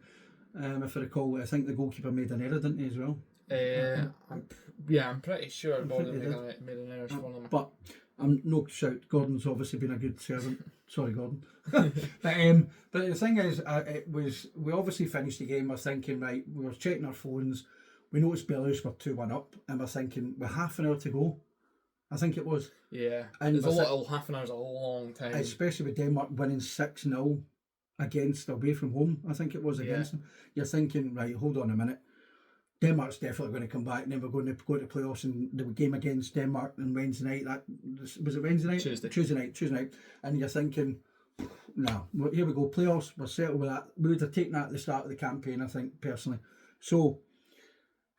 If I recall, I think the goalkeeper made an error, didn't he, as well? I'm pretty sure Gordon made an error for them. But I'm no shout. Gordon's obviously been a good servant. Sorry, Gordon. But the thing is, we obviously finished the game. We're thinking, right, we were checking our phones. We noticed Belarus were 2-1 up, and we're thinking, with half an hour to go, I think it was. Yeah, and half an hour's a long time. Especially with Denmark winning 6-0 away from home, I think it was against them. You're thinking, right, hold on a minute. Denmark's definitely going to come back, and then we're going to go to playoffs. And the game against Denmark on Wednesday night, that was it Wednesday night? Tuesday night. And you're thinking, no, here we go, playoffs, we're settled with that. We would have taken that at the start of the campaign, I think, personally. So,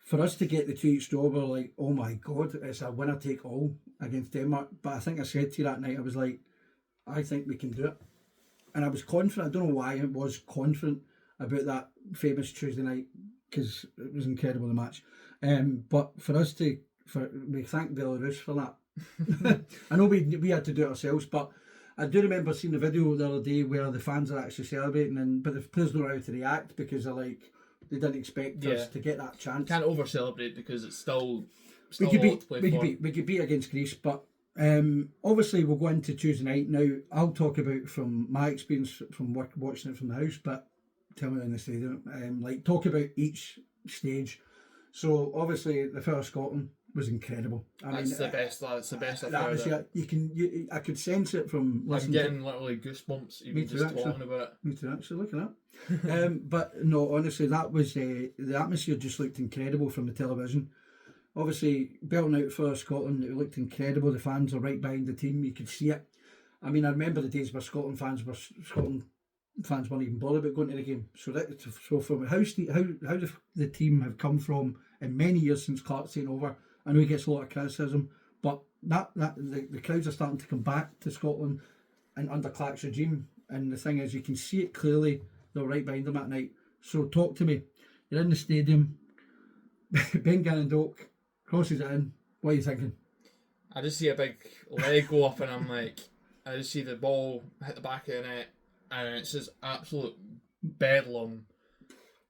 for us to get the 2-each draw, we're like, oh my God, it's a winner take all against Denmark. But I think I said to you that night, I was like, I think we can do it. And I was confident, I don't know why I was confident about that famous Tuesday night, because it was incredible, the match. But for us we thank Belarus for that. I know we had to do it ourselves, but I do remember seeing the video the other day where the fans are actually celebrating, but the players don't know how to react because they're like, they didn't expect us to get that chance. Can't over celebrate because it's still we could beat against Greece, but obviously we'll go into Tuesday night. Now I'll talk about from my experience from watching it from the house, but tell me in the stadium. Talk about each stage. So obviously the first Scotland was incredible. That's the best I've heard. I could sense it from listening. I'm getting literally goosebumps even just talking about it. Me too, actually. Look at that. But no, honestly, that was the atmosphere just looked incredible from the television. Obviously, belting out for Scotland, it looked incredible. The fans are right behind the team. You could see it. I mean, I remember the days where Scotland fans weren't even bothered about going to the game. So from how the team have come from in many years since Clark's taken over, I know he gets a lot of criticism, but the crowds are starting to come back to Scotland and under Clark's regime. And the thing is, you can see it clearly. They're right behind them at night. So talk to me. You're in the stadium. Ben Gannon-Doak crosses it in. What are you thinking? I just see a big leg go up, and I'm like, I just see the ball hit the back of the net, and it's just absolute bedlam.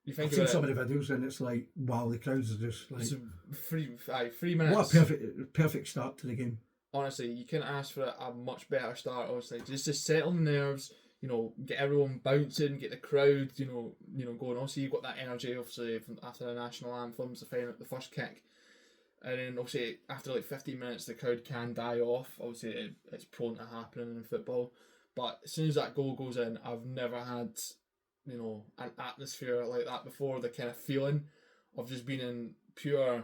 You think I've seen some of the videos, and it's like, wow, the crowds are just like 3 minutes. What a perfect start to the game. Honestly, you couldn't ask for a much better start. Obviously, just to settle the nerves. Get everyone bouncing, get the crowd, going. Also, you've got that energy, obviously, from after the national anthems, the first kick, and then obviously after 15 minutes, the crowd can die off. Obviously, it's prone to happening in football, but as soon as that goal goes in, I've never had, an atmosphere like that before. The kind of feeling of just being in pure,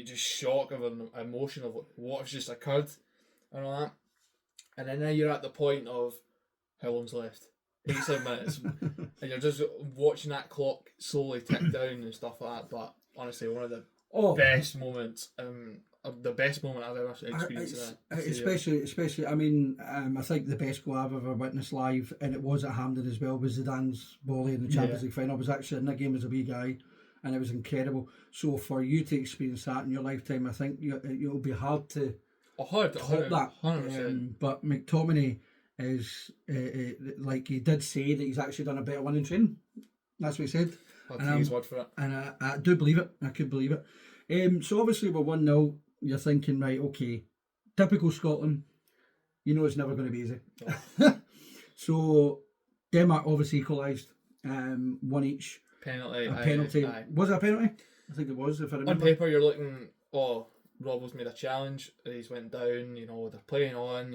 just shock of an emotion of what has just occurred and all that, and then now you're at the point of how long's left? 87 minutes. And you're just watching that clock slowly tick down and stuff like that. But honestly, one of the best moments, the best moment I've ever experienced. Especially, I mean, I think the best goal I've ever witnessed live, and it was at Hampden as well, was Zidane's volley in the Champions League final. I was actually in that game as a wee guy, and it was incredible. So for you to experience that in your lifetime, I think it'll be hard to top that. 100%. But McTominay is he did say that he's actually done a better one in training. That's what he said. I'll take his word for it. And I do believe it. I could believe it. So obviously we're 1-0. You're thinking, right, okay, typical Scotland. It's never going to be easy. No. So Denmark obviously equalised, 1 each. Penalty. Aye. Was it a penalty? I think it was, if I remember. On paper, you're looking, Robbo's made a challenge, he's went down, they're playing on,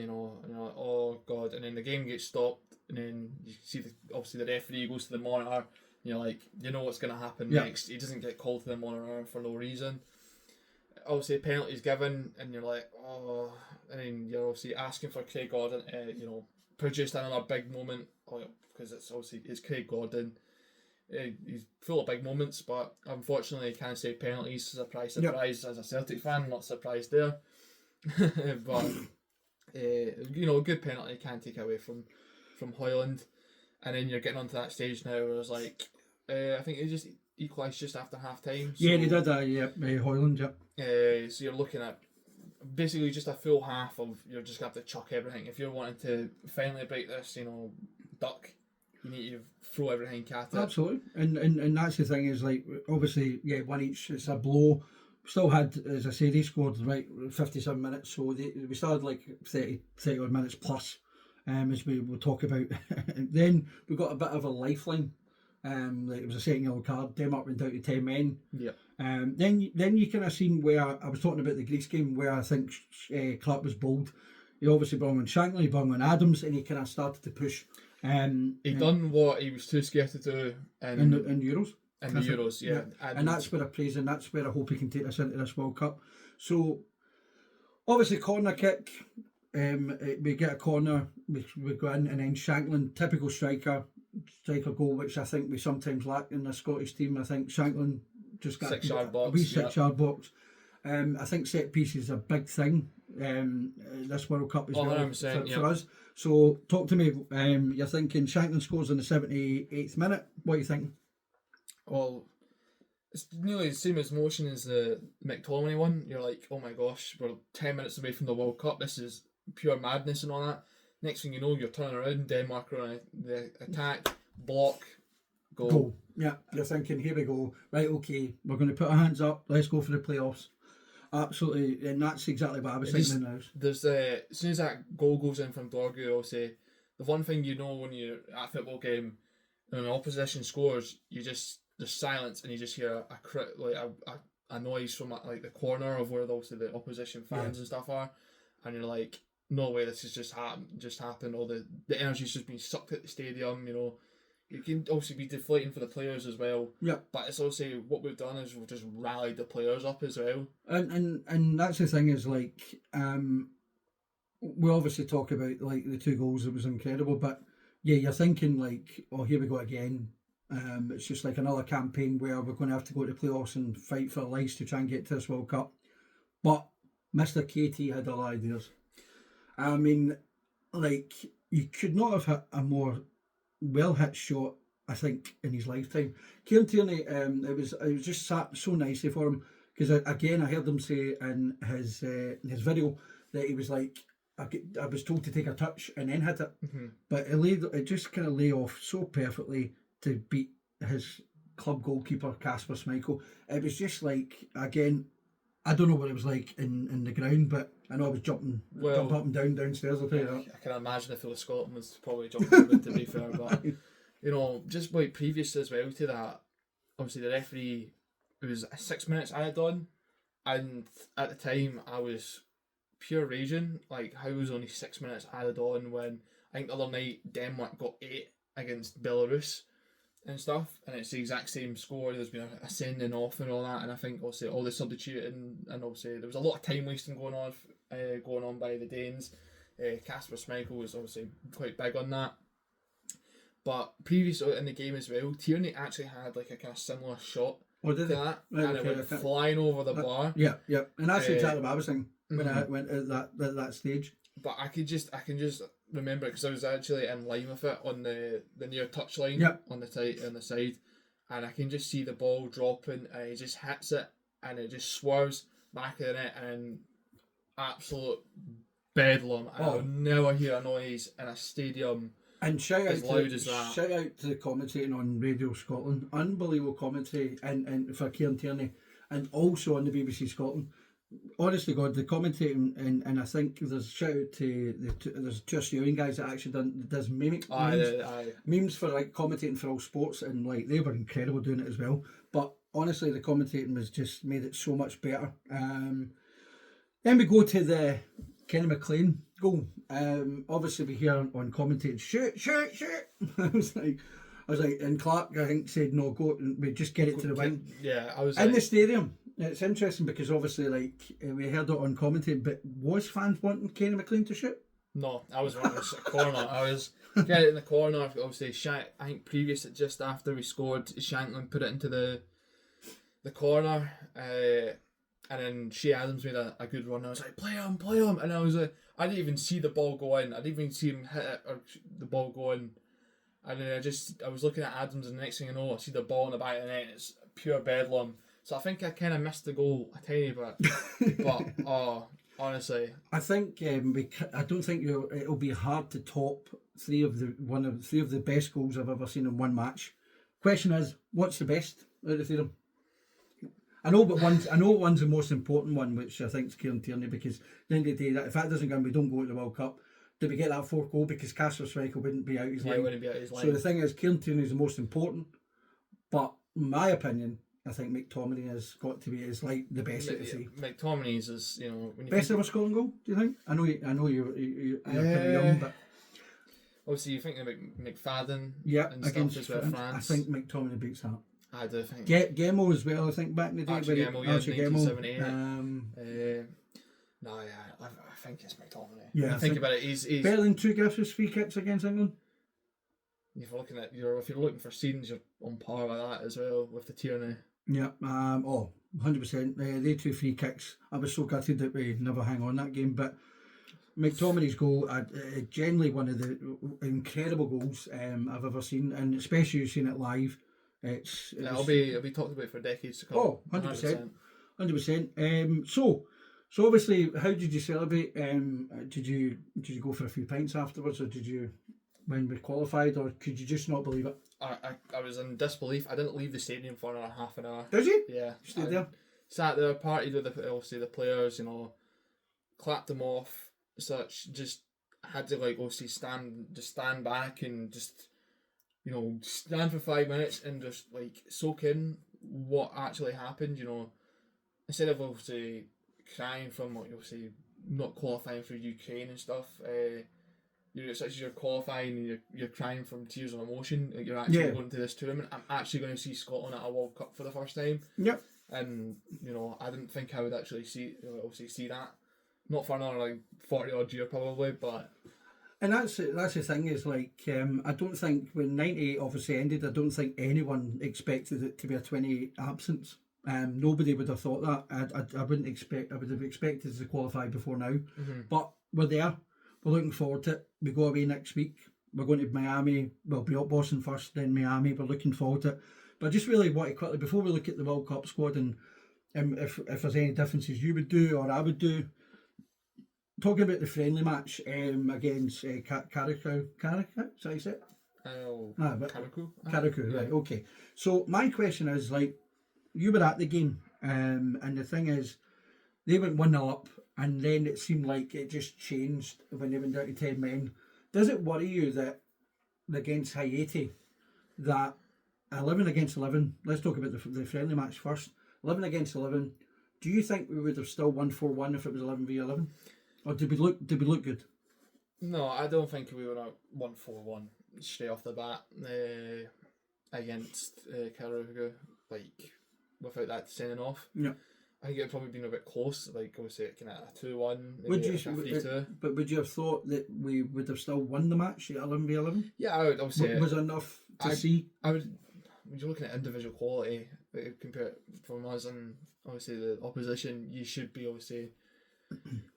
oh God, and then the game gets stopped, and then you see obviously the referee goes to the monitor, and you're like, what's going to happen next. He doesn't get called to the monitor for no reason. Obviously, a penalty's given, and you're like, oh, and then you're obviously asking for Craig Gordon to, produce another big moment, because it's Craig Gordon. He's full of big moments, but unfortunately he can't say penalties. Surprise. As a Celtic fan, not surprised there. But a good penalty can't take away from Højlund. And then you're getting onto that stage now where it's like, I think he just equalised just after half time. So, he did. Højlund. So you're looking at basically just a full half of, you're just going to have to chuck everything if you're wanting to finally break this. Duck. you need to throw everything at it. Absolutely, and that's the thing is like obviously one each. It's a blow. Still had, as I say, they scored right 57 minutes, so we still had like 30 odd minutes plus, as we will talk about. Then we got a bit of a lifeline. Like it was a second yellow card. Denmark went down to 10 men. Yeah. Then you kind of seen where I was talking about the Greece game, where I think Clark was bold. He obviously brought on Shankland, he brought on Adams, and he kind of started to push. He done what he was too scared to do in Euros. In the Euros, yeah. And that's where I praise, and that's where I hope he can take us into this World Cup. So, obviously, corner kick, we get a corner, we go in, and then Shankland, typical striker goal, which I think we sometimes lack in the Scottish team. I think Shankland just got 6 yard box. A wee 6 yard box. I think set piece is a big thing this World Cup as well for us. So talk to me. You're thinking Shankland scores in the 78th minute. What are you thinking? Well, it's nearly the same as motion as the McTominay one. You're like, oh my gosh, we're 10 minutes away from the World Cup. This is pure madness and all that. Next thing you know, you're turning around. Denmark are on the attack, block, goal. Yeah, you're thinking, here we go. Right, okay, we're going to put our hands up. Let's go for the playoffs. Absolutely, and that's exactly what I was thinking now. There's as soon as that goal goes in from Dorgu, I'll say the one thing you know when you're at a football game and an opposition scores, there's silence and you just hear a noise from like the corner of where obviously the opposition fans and stuff are, and you're like, no way, this has just happened. All the energy's just been sucked at the stadium. You know, you can obviously be deflating for the players as well. Yeah. But it's also what we've done is we've just rallied the players up as well. And that's the thing is like, we obviously talk about like the 2 goals. It was incredible, but yeah, you're thinking like, oh, here we go again. It's just like another campaign where we're going to have to go to the playoffs and fight for our lives to try and get to this World Cup. But Mr. KT had other ideas. I mean, like, you could not have hit a more well-hit shot, I think, in his lifetime. Kieran Tierney, it was just sat so nicely for him, because again, I heard him say in his video that he was like, I was told to take a touch and then hit it, but it just kind of lay off so perfectly to beat his club goalkeeper Kasper Schmeichel. It was just like, again, I don't know what it was like in the ground, but I know I was jumping up and downstairs. I'll tell you that. I can imagine if it was Scotland was probably jumping to be fair, but you know, just like previous as well to that, obviously the referee, it was 6 minutes added on, and at the time I was pure raging, like how was only 6 minutes added on when I think the other night Denmark got 8 against Belarus and stuff, and it's the exact same score. There's been a sending off and all that, and I think obviously all the substituting and obviously there was a lot of time wasting going on by the Danes. Kasper Schmeichel was obviously quite big on that. But previous in the game as well, Tierney actually had like a kind of similar shot to that, and it went flying over the bar. Yeah, and that's exactly what I was thinking when I went at that stage. But I can just remember it because I was actually in line with it on the near touchline on the side, and I can just see the ball dropping, and he just hits it, and it just swerves back of the net, and absolute bedlam. I'll never hear a noise in a stadium. And shout out to the commentating on Radio Scotland, unbelievable commentary, and for Kieran Tierney, and also on the BBC Scotland. Honest to God, the commentating, and I think there's shout out to there's two Australian guys that actually does memes for like commentating for all sports, and like they were incredible doing it as well. But honestly, the commentating was just made it so much better. Then we go to the Kenny McLean goal. Obviously we hear on commentating, shoot. I was like, and Clark I think said no, go, and we just get it to the wing. Yeah, I was in the stadium. It's interesting because obviously, like, we heard it on commentary, but was fans wanting Kenny McLean to shoot? No, I was wanting a corner. I was getting it in the corner. Obviously, I think previous, just after we scored, Shankland put it into the corner, and then Shea Adams made a good run. I was like, play him, and I was like, I didn't even see the ball go in. I didn't even see him hit it or the ball go in. And then I was looking at Adams, and the next thing I know, I see the ball in the back of the net. It's pure bedlam. So I think I kind of missed the goal a tiny bit, but honestly. I think I don't think it'll be hard to top three of the best goals I've ever seen in one match. Question is, what's the best out of the three of them? I know one's the most important one, which I think is Kieran Tierney, because at the end of the day, if that doesn't go, we don't go to the World Cup. Did we get that fourth goal? Because Kasper Schmeichel wouldn't be out his line. Wouldn't be out his line. So the thing is, Kieran Tierney is the most important. But in my opinion, I think McTominay has got to be like the best of the three. McTominay's is, you know, when you best ever scoring goal. Do you think? I know you're kind of young, but obviously you think of McFadden, and against stuff as well, France. I think McTominay beats that. I do think. Gemo as well. I think back in the day. Archie Gemo, 1978. I think it's McTominay. Yeah, I think about it. He's better than two Griffiths free kicks against England. If you're looking for scenes, you're on par with that as well with the Tierney. Yeah. 100%. They two free kicks. I was so gutted that we never hang on that game, but McTominay's goal, generally one of the incredible goals I've ever seen, and especially you've seen it live. It'll be talked about for decades to come. Oh, 100%. 100%. So obviously, how did you celebrate? Did you go for a few pints afterwards, or did you, when we qualified, or could you just not believe it? I was in disbelief. I didn't leave the stadium for another half an hour. Did you? Yeah. You stayed there? Sat there, partied with the players, you know, clapped them off, such. Just had to obviously stand back and just, you know, stand for 5 minutes and just soak in what actually happened, you know. Instead of obviously crying from obviously not qualifying for Ukraine and stuff, you're qualifying and you're crying from tears of emotion. You're actually going to this tournament. I'm actually going to see Scotland at a World Cup for the first time. Yep. And you know, I didn't think I would actually see that. Not for another 40 odd year probably, but. And that's the thing is I don't think when 98 obviously ended, I don't think anyone expected it to be a 28 absence. Nobody would have thought that. I wouldn't expect. I would have expected to qualify before now. Mm-hmm. But we're there. We're looking forward to it. We go away next week. We're going to Miami. We'll be up Boston first, then Miami. We're looking forward to it. But I just really want to quickly, before we look at the World Cup squad and if there's any differences you would do or I would do, talking about the friendly match against Carriacou. Carriacou? Is that how you say it? Carriacou, right, okay. So my question is, you were at the game, and the thing is, they went 1-0 up, and then it seemed like it just changed when they went down to 10 men. Does it worry you that against Haiti, that 11 against 11, let's talk about the friendly match first, 11 against 11, do you think we would have still won 4-1 if it was 11v11? Or did we look good? No, I don't think we would have won 4-1 straight off the bat against Carriacou, without that sending off. Yeah. I think it would probably been a bit close, obviously kind of a 2-1, would maybe a 3-2. But would you have thought that we would have still won the match at 11v11? Yeah, I would obviously. Was enough to see? I would. When you're looking at individual quality, compared from us and obviously the opposition, you should be obviously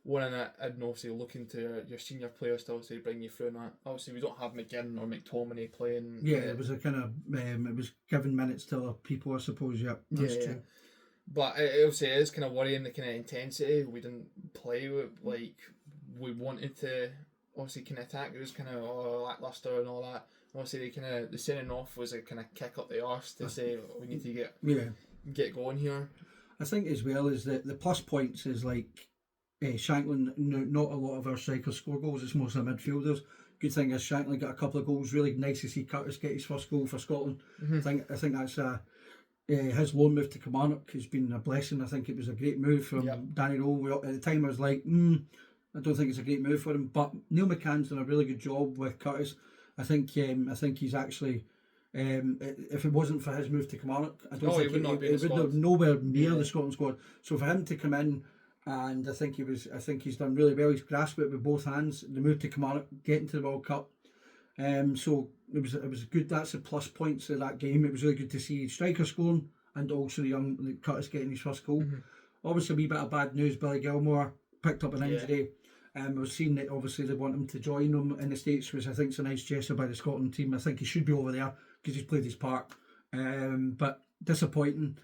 winning it and obviously looking to your senior players to obviously bring you through. And that. Obviously, we don't have McGinn or McTominay playing. Yeah, it was a kind of it was giving minutes to other people, I suppose. Yeah, that's true. Yeah. But obviously, it is kind of worrying the kind of intensity. We didn't play with we wanted to. Obviously, kind of attack. It was kind of lackluster and all that. Obviously, the sending off was a kind of kick up the arse to say we need to get going here. I think as well as the plus points is Shankland. Not a lot of our strikers score goals. It's mostly midfielders. Good thing is Shankland got a couple of goals. Really nice to see Curtis get his first goal for Scotland. Mm-hmm. I think that's his loan move to Kilmarnock has been a blessing. I think it was a great move from Danny Rowe. At the time, I was like, I don't think it's a great move for him. But Neil McCann's done a really good job with Curtis. I think he's actually. If it wasn't for his move to Kilmarnock, I don't think he would have nowhere near the Scotland squad. So for him to come in, and I think he's done really well. He's grasped it with both hands. The move to Kilmarnock, getting to the World Cup. So it was good. That's the plus points of that game. It was really good to see striker scoring and also the young Curtis getting his first goal. Mm-hmm. Obviously, a wee bit of bad news. Billy Gilmore picked up an injury. We've seen that obviously they want him to join them in the States, which I think is a nice gesture by the Scotland team. I think he should be over there because he's played his part. But disappointing.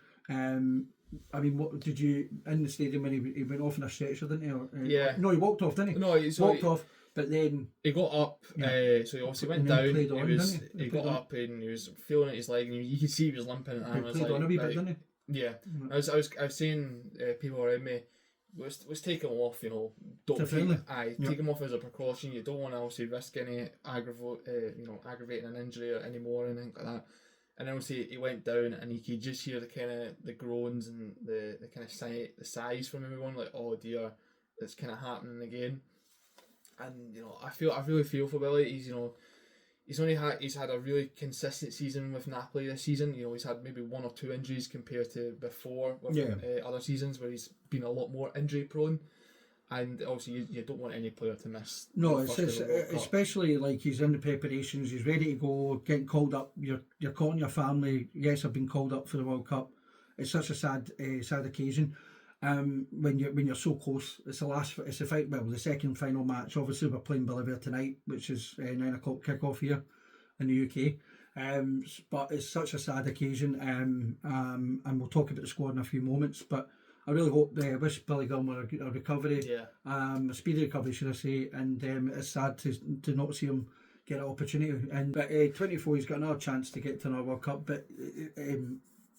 I mean, what did you in the stadium when he went off in a stretcher, didn't he? Or, Yeah. No, he walked off, didn't he? No, Walked off, but then he got up. Yeah. So he obviously went And then down. played on, didn't he? He He got played on. up and he was feeling at his leg, and you could see he was limping. And I he was played like, on a wee bit, right, didn't he? yeah. I was saying people around me was take him off. You know, don't Definitely. take him off as a precaution. You don't want to obviously risk any aggravating an injury or any more or anything like that. And obviously he went down, and you could just hear the kind of the groans and the kind of the sighs from everyone, like, oh dear, it's kind of happening again. And I really feel for Billy. He's had a really consistent season with Napoli this season. He's had maybe one or two injuries compared to before with other seasons where he's been a lot more injury prone. And obviously you don't want any player to miss. No, it's especially like he's in the preparations, he's ready to go, getting called up. You're calling your family. Yes, I've been called up for the World Cup. It's such a sad occasion. When you're so close. It's the second final match. Obviously we're playing Bolivia tonight, which is 9 o'clock kick-off here in the UK. But it's such a sad occasion. And we'll talk about the squad in a few moments. But I really hope, wish Billy Gilmour a recovery, a speedy recovery, should I say, and it's sad to not see him get an opportunity. But 24, he's got another chance to get to another World Cup, but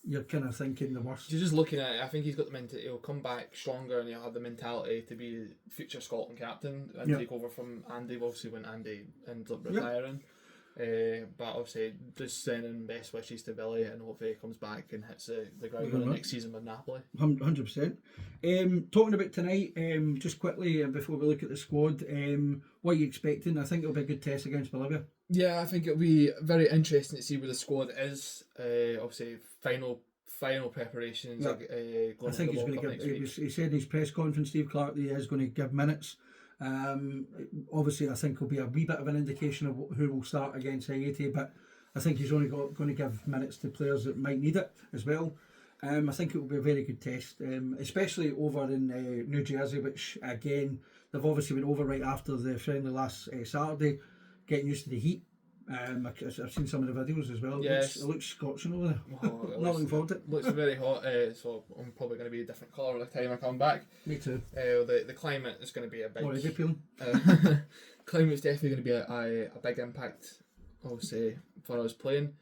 you're kind of thinking the worst. You're just looking at it, I think he's got the mentality, he'll come back stronger, and he'll have the mentality to be future Scotland captain and take over from Andy, obviously when Andy ends up retiring. But obviously just sending best wishes to Billy, and hopefully he comes back and hits the ground for the next season with Napoli. 100%. Talking about tonight, just quickly before we look at the squad, what are you expecting? I think it'll be a good test against Bolivia. Yeah, I think it'll be very interesting to see where the squad is. Obviously final preparations. I think he's going to give. He said in his press conference, Steve Clarke, that he is going to give minutes. Obviously, I think will be a wee bit of an indication of who will start against Haiti, but I think he's only going to give minutes to players that might need it as well. I think it will be a very good test, especially over in New Jersey, which again they've obviously been over right after the friendly last Saturday, getting used to the heat. I've seen some of the videos as well. Yes. It looks scorching over there. Oh, Not looking forward to it. Looks very hot, so I'm probably going to be a different colour by the time I come back. Me too. The climate is going to be a big... Already peeling. Climate's definitely going to be a big impact, obviously, for us playing.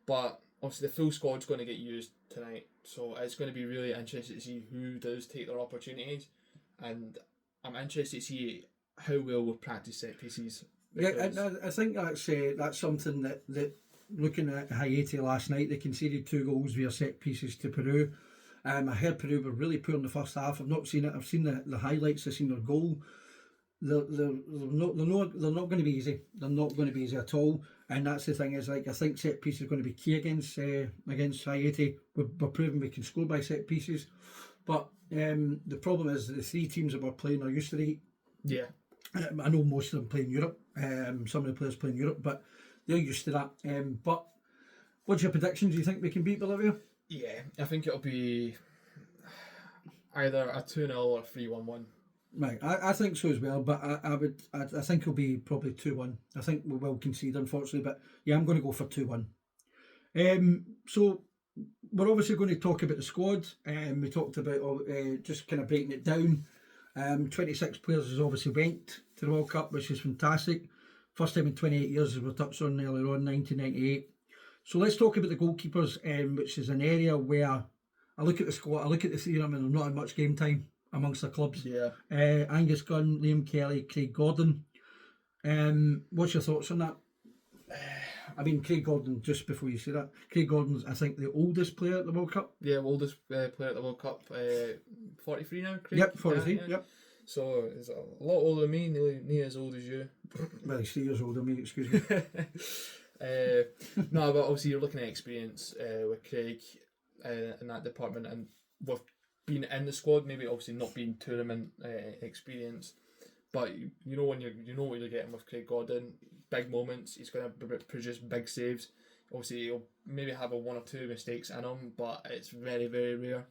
But obviously the full squad's going to get used tonight, so it's going to be really interesting to see who does take their opportunities, and I'm interested to see how well we'll practice set pieces. Yeah, I think that's something that looking at Haiti last night, they conceded 2 goals via set pieces to Peru. I heard Peru were really poor in the first half. I've not seen it. I've seen the highlights. I've seen their goal. They're not going to be easy. They're not going to be easy at all. And that's the thing is, like, I think set pieces are going to be key against Haiti. We're proving we can score by set pieces, but the problem is the 3 teams that we're playing are used to the heat. Yeah. I know most of them play in Europe. Some of the players play in Europe, but they're used to that. But what's your prediction? Do you think we can beat Bolivia? Yeah, I think it'll be either a 2-0 or 3-1-1. Right, I think so as well. But I think it'll be probably 2-1. I think we will concede, unfortunately. But yeah, I'm going to go for 2-1. So we're obviously going to talk about the squad. We talked about just kind of breaking it down. 26 players has obviously went to the World Cup, which is fantastic. First time in 28 years, as we touched on earlier on, 1998. So let's talk about the goalkeepers, which is an area where I look at the squad, I look at the 3 of them, and they've not had much game time amongst the clubs. Yeah. Angus Gunn, Liam Kelly, Craig Gordon. What's your thoughts on that? I mean, Craig Gordon, just before you say that, Craig Gordon's, I think, the oldest player at the World Cup. Yeah, oldest player at the World Cup. 43 now, Craig? Yep, 43, yeah. Yep. So he's a lot older than me, nearly as old as you. Well, he's 3 years older than me, excuse me. No, but obviously you're looking at experience with Craig in that department, and with being in the squad, maybe obviously not being tournament experience, but you know what you're getting with Craig Gordon. Big moments, he's going to produce big saves. Obviously he'll maybe have 1 or 2 mistakes in him, but it's very, very rare.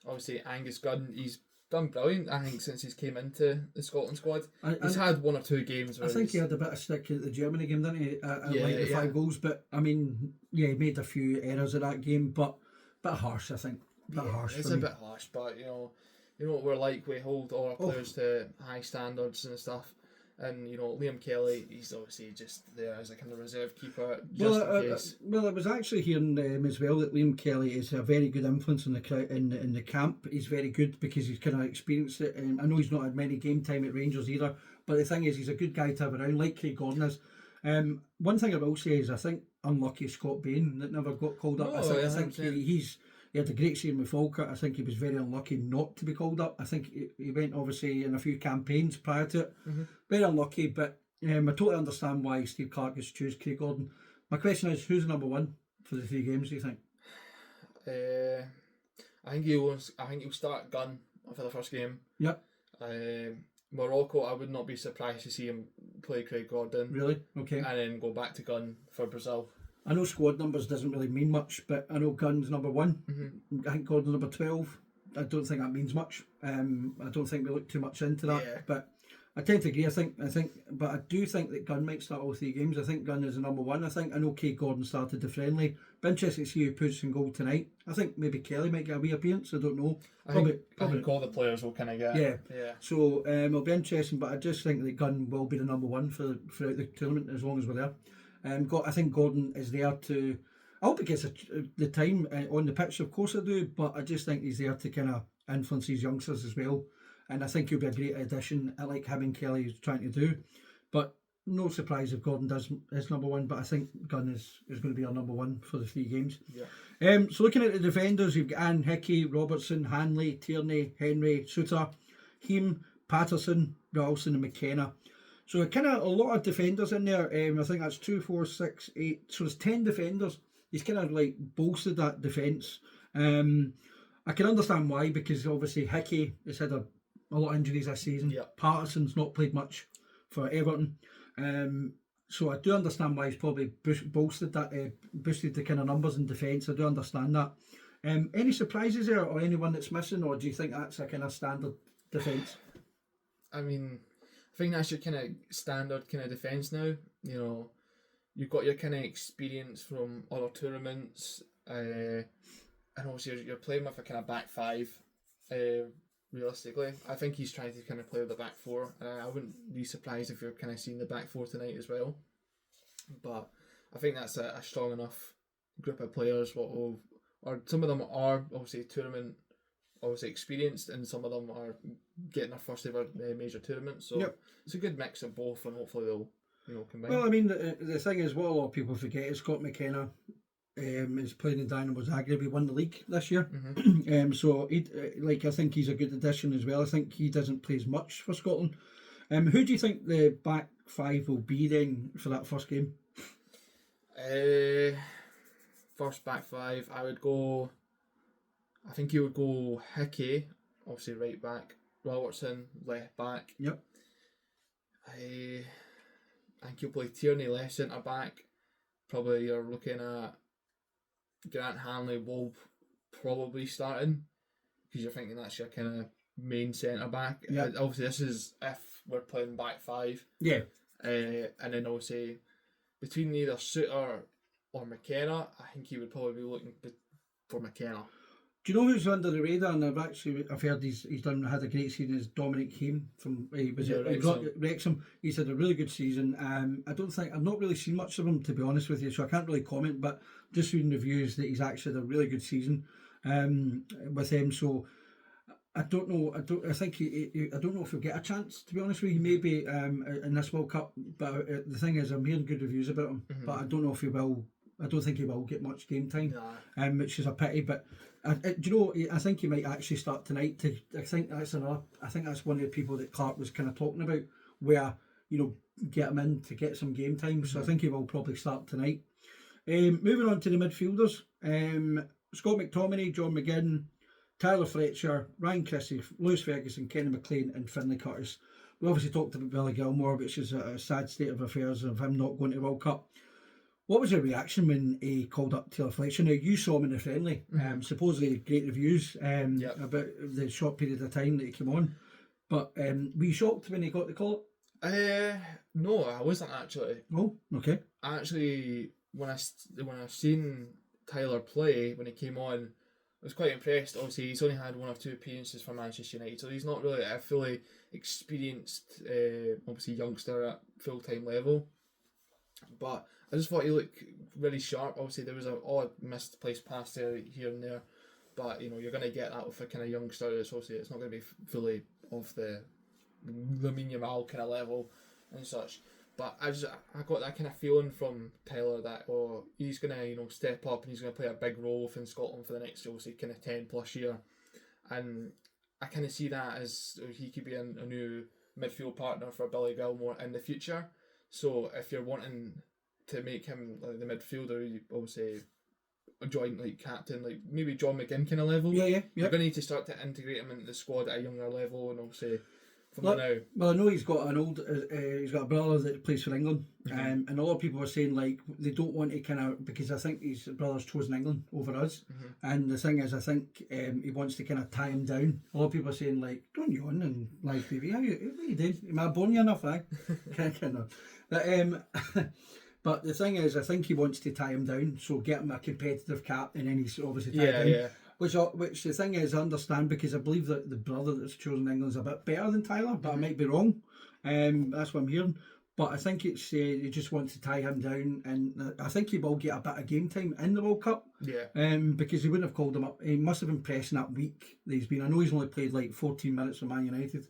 Obviously Angus Gunn, he's done brilliant, I think, since he's came into the Scotland squad. He's had 1 or 2 games where I think he had a bit of stick at the Germany game, didn't he? The 5 goals, but I mean, yeah, he made a few errors in that game, but a bit harsh, I think. bit harsh It's for a me. bit harsh, but you know what we're like. We hold all our players to high standards and stuff. And Liam Kelly, he's obviously just there as a kind of reserve keeper, just in case. Well, I was actually hearing as well that Liam Kelly is a very good influence in the in the camp. He's very good because he's kind of experienced it. I know he's not had many game time at Rangers either, but the thing is, he's a good guy to have around, like Craig Gordon is. One thing I will say is I think unlucky Scott Bain that never got called up. No, I think he had a great season with Falkirk. I think he was very unlucky not to be called up. I think he went obviously in a few campaigns prior to it. Very unlucky, but I totally understand why Steve Clarke has choose Craig Gordon. My question is, who's number one for the 3 games, do you think? I think he'll start Gunn for the first game. Yep. Morocco, I would not be surprised to see him play Craig Gordon. Really? Okay. And then go back to Gunn for Brazil. I know squad numbers doesn't really mean much, but I know Gunn's number 1. I think Gordon's number 12. I don't think that means much. I don't think we look too much into that. But I tend to agree. But I do think that Gunn might start all 3 games. I think Gunn is the number 1. I know Craig Gordon started the friendly. Be interested to see who puts in goal tonight. I think maybe Kelly might get a wee appearance. I don't know. I think all the players will kind of get. Yeah. So it'll be interesting. But I just think that Gunn will be the number 1 throughout the tournament as long as we're there. I think Gordon is there to. I hope he gets the time on the pitch. Of course I do. But I just think he's there to kind of influence these youngsters as well. And I think he'll be a great addition, like him and Kelly is trying to do. But no surprise if Gordon does his number 1. But I think Gunn is going to be our number 1 for the 3 games. Yeah. So looking at the defenders, you've got Anne, Hickey, Robertson, Hanley, Tierney, Henry, Suter, Heem, Patterson, Ralston, and McKenna. So kind of a lot of defenders in there. I think that's 2, 4, 6, 8. So there's 10 defenders. He's kind of like bolstered that defence. I can understand why, because obviously Hickey has had a lot of injuries this season. Yep. Patterson's not played much for Everton. So I do understand why he's probably boosted the kind of numbers in defence. I do understand that. Any surprises there, or anyone that's missing, or do you think that's a kind of standard defence? I mean, I think that's your kind of standard kind of defence now. You've got your kind of experience from other tournaments, and obviously you're playing with a kind of back 5. Realistically, I think he's trying to kind of play with the back 4. I wouldn't be surprised if you're kind of seeing the back 4 tonight as well. But I think that's a strong enough group of players. Or some of them are obviously tournament, obviously experienced, and some of them are getting their first ever major tournament. So It's a good mix of both, and hopefully they'll combine. Well, I mean, the thing is, what a lot of people forget is Scott McKenna is playing in Dynamo Zagreb. He won the league this year. So I think he's a good addition as well. I think he doesn't play as much for Scotland. Who do you think the back 5 will be then for that first game? First back 5, I think he would go Hickey, obviously right back, Robertson left back. Yep. I think he'll play Tierney left centre back. Probably you're looking at Grant Hanley will probably starting, because you're thinking that's your kind of main centre back. Obviously this is if we're playing back 5. Yeah. And then obviously between either Suter or McKenna, I think he would probably be looking for McKenna. Do you know who's under the radar? And I've heard he's had a great season. Is Dominic Heem from Wrexham. He's had a really good season. I've not really seen much of him, to be honest with you, so I can't really comment. But just reading reviews that he's actually had a really good season with him. So I don't know. I don't know if he'll get a chance, to be honest with you. Maybe in this World Cup. But the thing is, I'm hearing good reviews about him. But I don't know if he will. I don't think he will get much game time, which is a pity. But do you know? I think he might actually start tonight. I think that's one of the people that Clarke was kind of talking about, where get him in to get some game time. So I think he will probably start tonight. Moving on to the midfielders, Scott McTominay, John McGinn, Tyler Fletcher, Ryan Christie, Lewis Ferguson, Kenny McLean, and Finlay Curtis. We obviously talked about Billy Gilmore, which is a sad state of affairs of him not going to the World Cup. What was your reaction when he called up Taylor Fletcher? Now, you saw him in the friendly. Supposedly great reviews about the short period of time that he came on. But were you shocked when he got the call up? No, I wasn't actually. Oh, okay. Actually, when I seen Tyler play when he came on, was quite impressed. Obviously, he's only had 1 or 2 appearances for Manchester United, so he's not really a fully experienced, obviously youngster at full-time level. But I just thought he looked really sharp. Obviously, there was an odd misplaced pass there, here and there, but you're going to get that with a kind of youngster. It's obviously it's not going to be fully of the Lamine Yamal kind of level and such. But I got that kind of feeling from Tyler that he's gonna step up and he's gonna play a big role within Scotland for the next obviously kind of 10+ year, and I kind of see that as he could be a new midfield partner for Billy Gilmore in the future. So if you're wanting to make him like the midfielder, you obviously a joint like captain, like maybe John McGinn kind of level. Yeah. You're gonna need to start to integrate him into the squad at a younger level, and obviously. Well, I know he's got he's got a brother that plays for England, and a lot of people are saying like they don't want to kind of, because I think his brother's chosen England over us, and the thing is I think he wants to kind of tie him down. A lot of people are saying like, don't yawn and like, baby, what you did? Am I born you enough? Kind of. But the thing is, I think he wants to tie him down, so get him a competitive cap, and then he's obviously tied down. Yeah. Which the thing is, I understand, because I believe that the brother that's chosen England's a bit better than Tyler, but I might be wrong. That's what I'm hearing. But I think it's he just wants to tie him down, and I think he will get a bit of game time in the World Cup. Yeah. Because he wouldn't have called him up. He must have been pressing that week that he's been. I know he's only played like 14 minutes for Man United.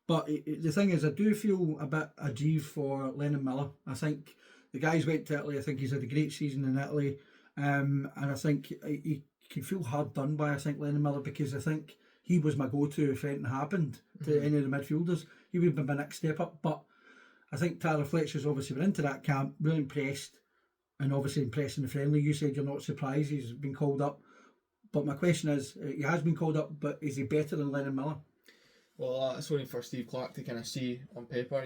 But the thing is, I do feel a bit aggrieved for Lennon Miller. I think the guys went to Italy. I think he's had a great season in Italy. And I think he can feel hard done by, I think, Lennon Miller, because I think he was my go-to if anything happened to any of the midfielders. He would be my next step up. But I think Tyler Fletcher's obviously been into that camp, really impressed, and obviously impressed in the friendly. You said you're not surprised he's been called up. But my question is, he has been called up, but is he better than Lennon Miller? Well, that's only for Steve Clarke to kind of see on paper.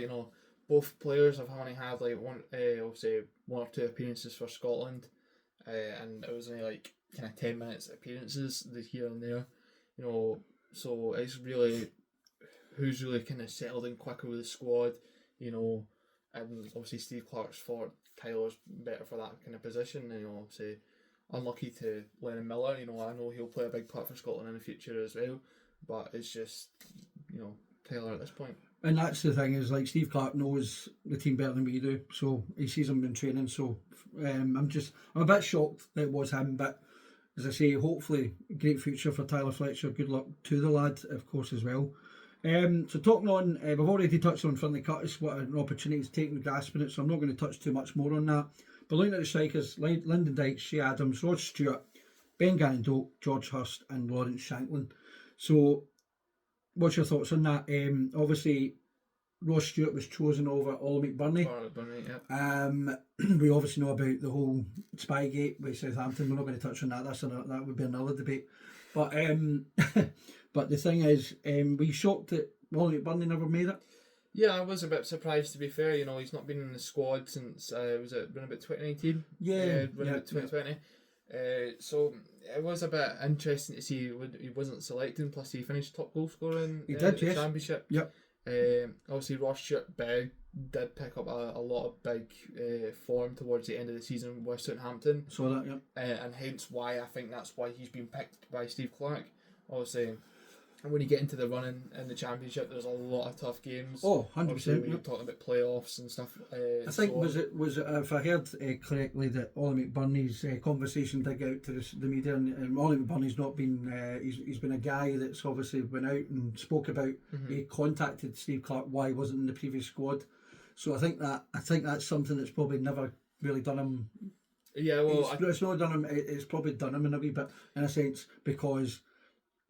Both players have only had like obviously 1 or 2 appearances for Scotland. And it was only like kind of 10 minutes appearances here and there, so it's really who's really kind of settled in quicker with the squad, and obviously Steve Clarke's thought Tyler's better for that kind of position, and obviously unlucky to Lennon Miller. I know he'll play a big part for Scotland in the future as well, but it's just Tyler at this point. And that's the thing, is like Steve Clarke knows the team better than we do, so he sees them in training. So I'm a bit shocked that it was him, but as I say, hopefully great future for Tyler Fletcher. Good luck to the lad, of course, as well. So talking on, we've already touched on Finlay Curtis, what an opportunity he's taken, grasping it, so I'm not going to touch too much more on that. But looking at the strikers, Lyndon Dykes, Shea Adams, Rod Stewart, Ben Gannon-Doak, George Hurst and Lawrence Shanklin. So what's your thoughts on that? Obviously, Ross Stewart was chosen over Ollie McBurney. We obviously know about the whole Spygate with Southampton. We're not going to touch on that. That would be another debate. But but the thing is, were you shocked that Ollie McBurney never made it? Yeah, I was a bit surprised, to be fair. He's not been in the squad since was it around about 2019? Yeah, about 2020. So it was a bit interesting to see he wasn't selected. Plus, he finished top goal scorer in the Championship. Yep. Obviously, Ross Stewart did pick up a lot of big form towards the end of the season with Southampton. Saw that, yep. And hence why I think that's why he's been picked by Steve Clarke. Obviously, when you get into the running in the Championship, there's a lot of tough games. Oh, 100%. When you're talking about playoffs and stuff. I think, was it if I heard correctly, that Ollie McBurney's conversation did out to the media, and Ollie McBurney's not been, he's been a guy that's obviously went out and spoke about, he contacted Steve Clarke why he wasn't in the previous squad. So I think that's something that's probably never really done him. Yeah, well, it's not done him. It's probably done him in a wee bit, in a sense, because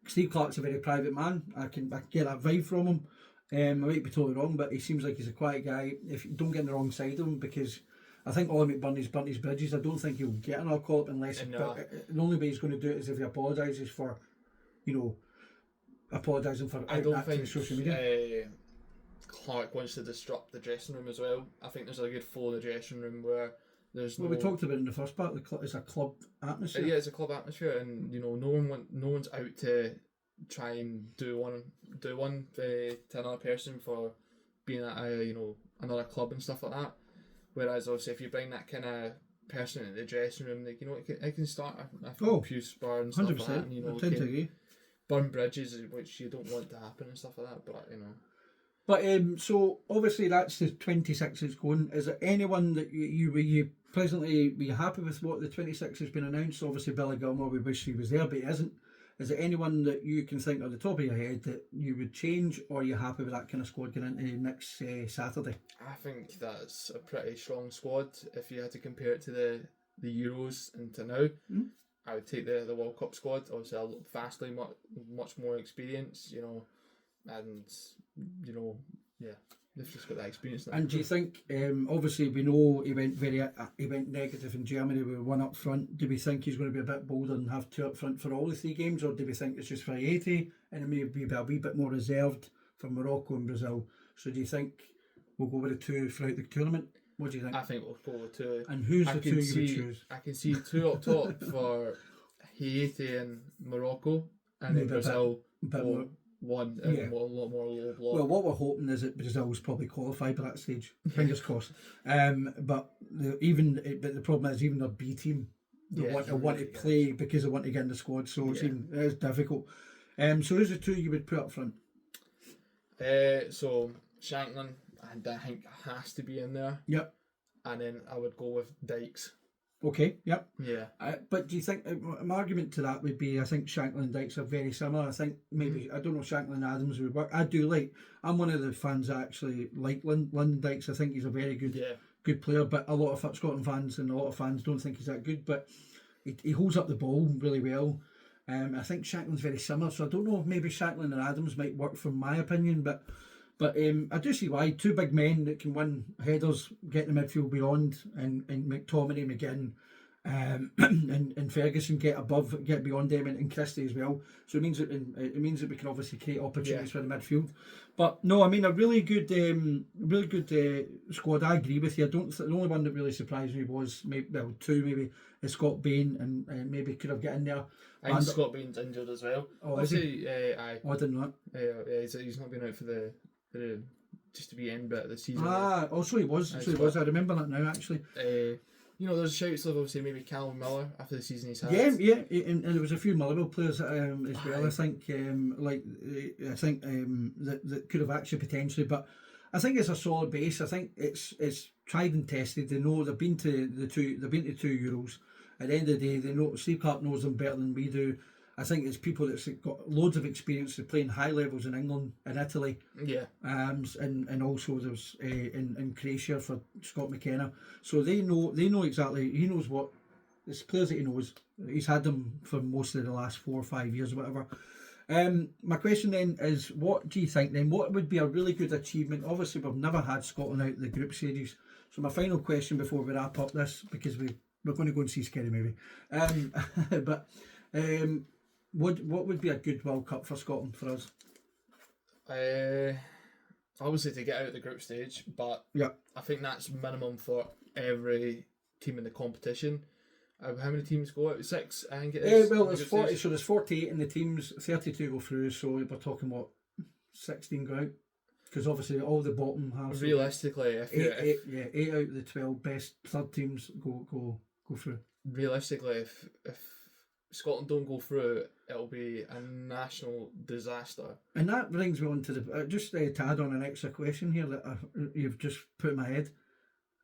Steve Clarke's a very private man. I can get that vibe from him. I might be totally wrong, but he seems like he's a quiet guy. If you don't get on the wrong side of him, because I think Ollie McBurney's burnt his bridges. I don't think he'll get another call up unless the only way he's going to do it is if he apologises for, apologising for. I don't think social media. Clarke wants to disrupt the dressing room as well. I think there's a good flow in the dressing room where there's we talked about it in the first part. It's a club atmosphere. Yeah, it's a club atmosphere, and no one's out to try and do one to another person for being at another club and stuff like that. Whereas obviously if you bring that kind of person in the dressing room. Like, you know, it can start a few spar and stuff like that. 100%. And, you know, I tend to can agree. burn bridges, which you don't want to happen and stuff like that. But you know. But so obviously that's the 26 is going. Is there anyone that you presently be happy with what the 26 has been announced? Obviously Billy Gilmore, we wish he was there, but he isn't. Is there anyone that you can think on the top of your head that you would change, or are you happy with that kind of squad going into next Saturday? I think that's a pretty strong squad. If you had to compare it to the Euros and to now, I would take the World Cup squad. Obviously, vastly much more experience, you know, and you know, yeah, they've just got that experience now. And do you think, obviously we know he went negative in Germany with one up front. Do we think he's going to be a bit bolder and have two up front for all the 3 games, or do we think it's just for 80 and it may be a wee bit more reserved for Morocco and Brazil? So do you think we'll go with the 2 throughout the tournament? What do you think? I think we'll go with 2. And who's the 2 you would choose? I can see 2 up top for Haiti and Morocco, and then Brazil more. 1 and a lot more low block. Well, what we're hoping is that Brazil's probably qualified by that stage. Fingers crossed. But the problem is even their B team they want to play because they want to get in the squad. So it's difficult. So who's the 2 you would put up front? So Shankland, I think has to be in there. Yep. And then I would go with Dykes. Okay, yep. Yeah. But do you think, my argument to that would be, I think Shankland and Dykes are very similar. I think maybe, I don't know, Shankland and Adams would work. I'm one of the fans that actually like Lyndon Dykes. I think he's a very good player, but a lot of Scotland fans and a lot of fans don't think he's that good, but he holds up the ball really well. I think Shankland's very similar, so I don't know if maybe Shankland and Adams might work from my opinion, but I do see why 2 big men that can win headers, get the midfield beyond, and McTominay, McGinn, and Ferguson get beyond them, and Christie as well. So it means that we can obviously create opportunities for the midfield. But no, I mean a really good squad. I agree with you. The only one that really surprised me was 2 maybe is Scott Bain, and maybe could have got in there. I think Scott Bain's injured as well. Oh, is he? Aye. Oh, I didn't know that. He's not been out for the just to be in bit of the season. So he was. I remember that now actually. You know, there's shouts of obviously maybe Callum Miller after the season he's had. Yeah, and there was a few Motherwell players as well. I think that could have actually potentially, but I think it's a solid base. I think it's tried and tested. They know they've been to the 2 Euros. At the end of the day, they know Steve Clarke knows them better than we do. I think it's people that's got loads of experience of playing high levels in England and Italy. Yeah. And also there's in Croatia for Scott McKenna. So they know exactly. He knows what it's players that he knows. He's had them for most of the last 4 or 5 years or whatever. My question then is, what do you think then? What would be a really good achievement? Obviously, we've never had Scotland out of the group stages. So my final question before we wrap up this, because we're going to go and see Scary Movie. What would be a good World Cup for Scotland for us? Obviously to get out of the group stage, but I think that's minimum for every team in the competition. How many teams go out? 6, I think it is. Well, there's 40, so there's 48 in the teams, 32 go through, so we're talking what, 16 go out? Because obviously all the bottom half. Realistically, if 8 out of the 12 best third teams go through. Realistically, if Scotland don't go through, it'll be a national disaster. And that brings me on to the just to add on an extra question here that you've just put in my head.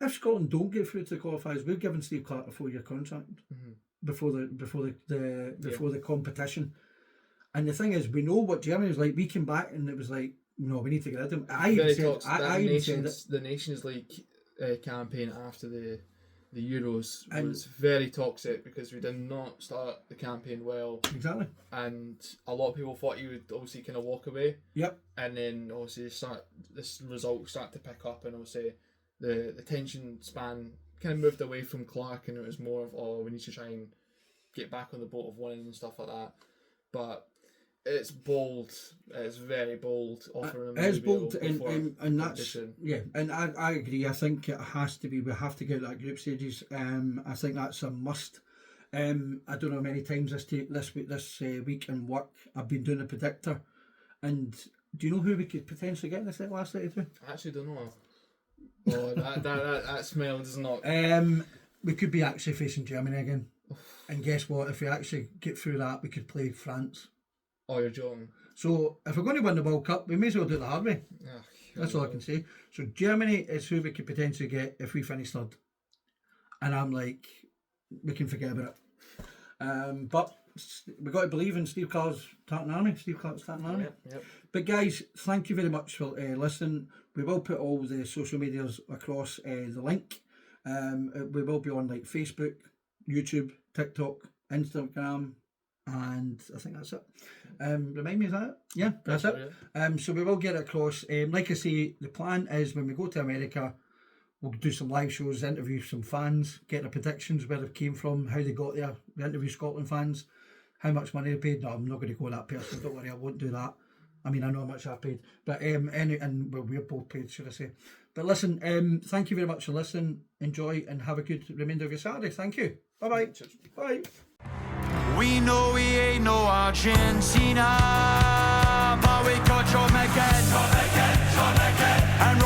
If Scotland don't get through to the qualifiers, we've given Steve Clarke a 4-year contract before the competition. And the thing is, we know what Germany was like. We came back and it was like, no, we need to get rid of him. I even said it. The Nations League campaign after the Euros was very toxic because we did not start the campaign well. Exactly. And a lot of people thought he would obviously kind of walk away. Yep. And then obviously this result start to pick up, and obviously the attention span kind of moved away from Clarke, and it was more of, we need to try and get back on the boat of winning and stuff like that. But it's bold. It's very bold offering. It is bold, and that's and I agree. I think it has to be. We have to get that group stages. I think that's a must. I don't know how many times this week in work I've been doing a predictor, and do you know who we could potentially get in this last 32? I actually don't know. Oh, that smell does not. we could be actually facing Germany again. And guess what? If we actually get through that, we could play France. Oh, you're joking. So if we're going to win the World Cup, we may as well do it the hard way. Ugh, That's all I can say. So Germany is who we could potentially get if we finish third. And I'm like, we can forget about it. But we've got to believe in Steve Clark's Tartan Army. Steve Clark's Tartan Army. Yep. But guys, thank you very much for listening. We will put all the social medias across the link. We will be on like Facebook, YouTube, TikTok, Instagram, and I think that's it. Remind me, is that it? Yeah, that's it. So we will get it across. Like I say, the plan is when we go to America, we'll do some live shows, interview some fans, get their predictions, where they came from, how they got there, we interview Scotland fans, how much money they paid. No, I'm not going to go that person, don't worry, I won't do that. I mean, I know how much I paid, but well, we're both paid, should I say. But listen, thank you very much for listening. Enjoy and have a good remainder of your Saturday. Thank you. Bye-bye. Cheers. Bye. We know we ain't no Argentina, but we got John McGinn, and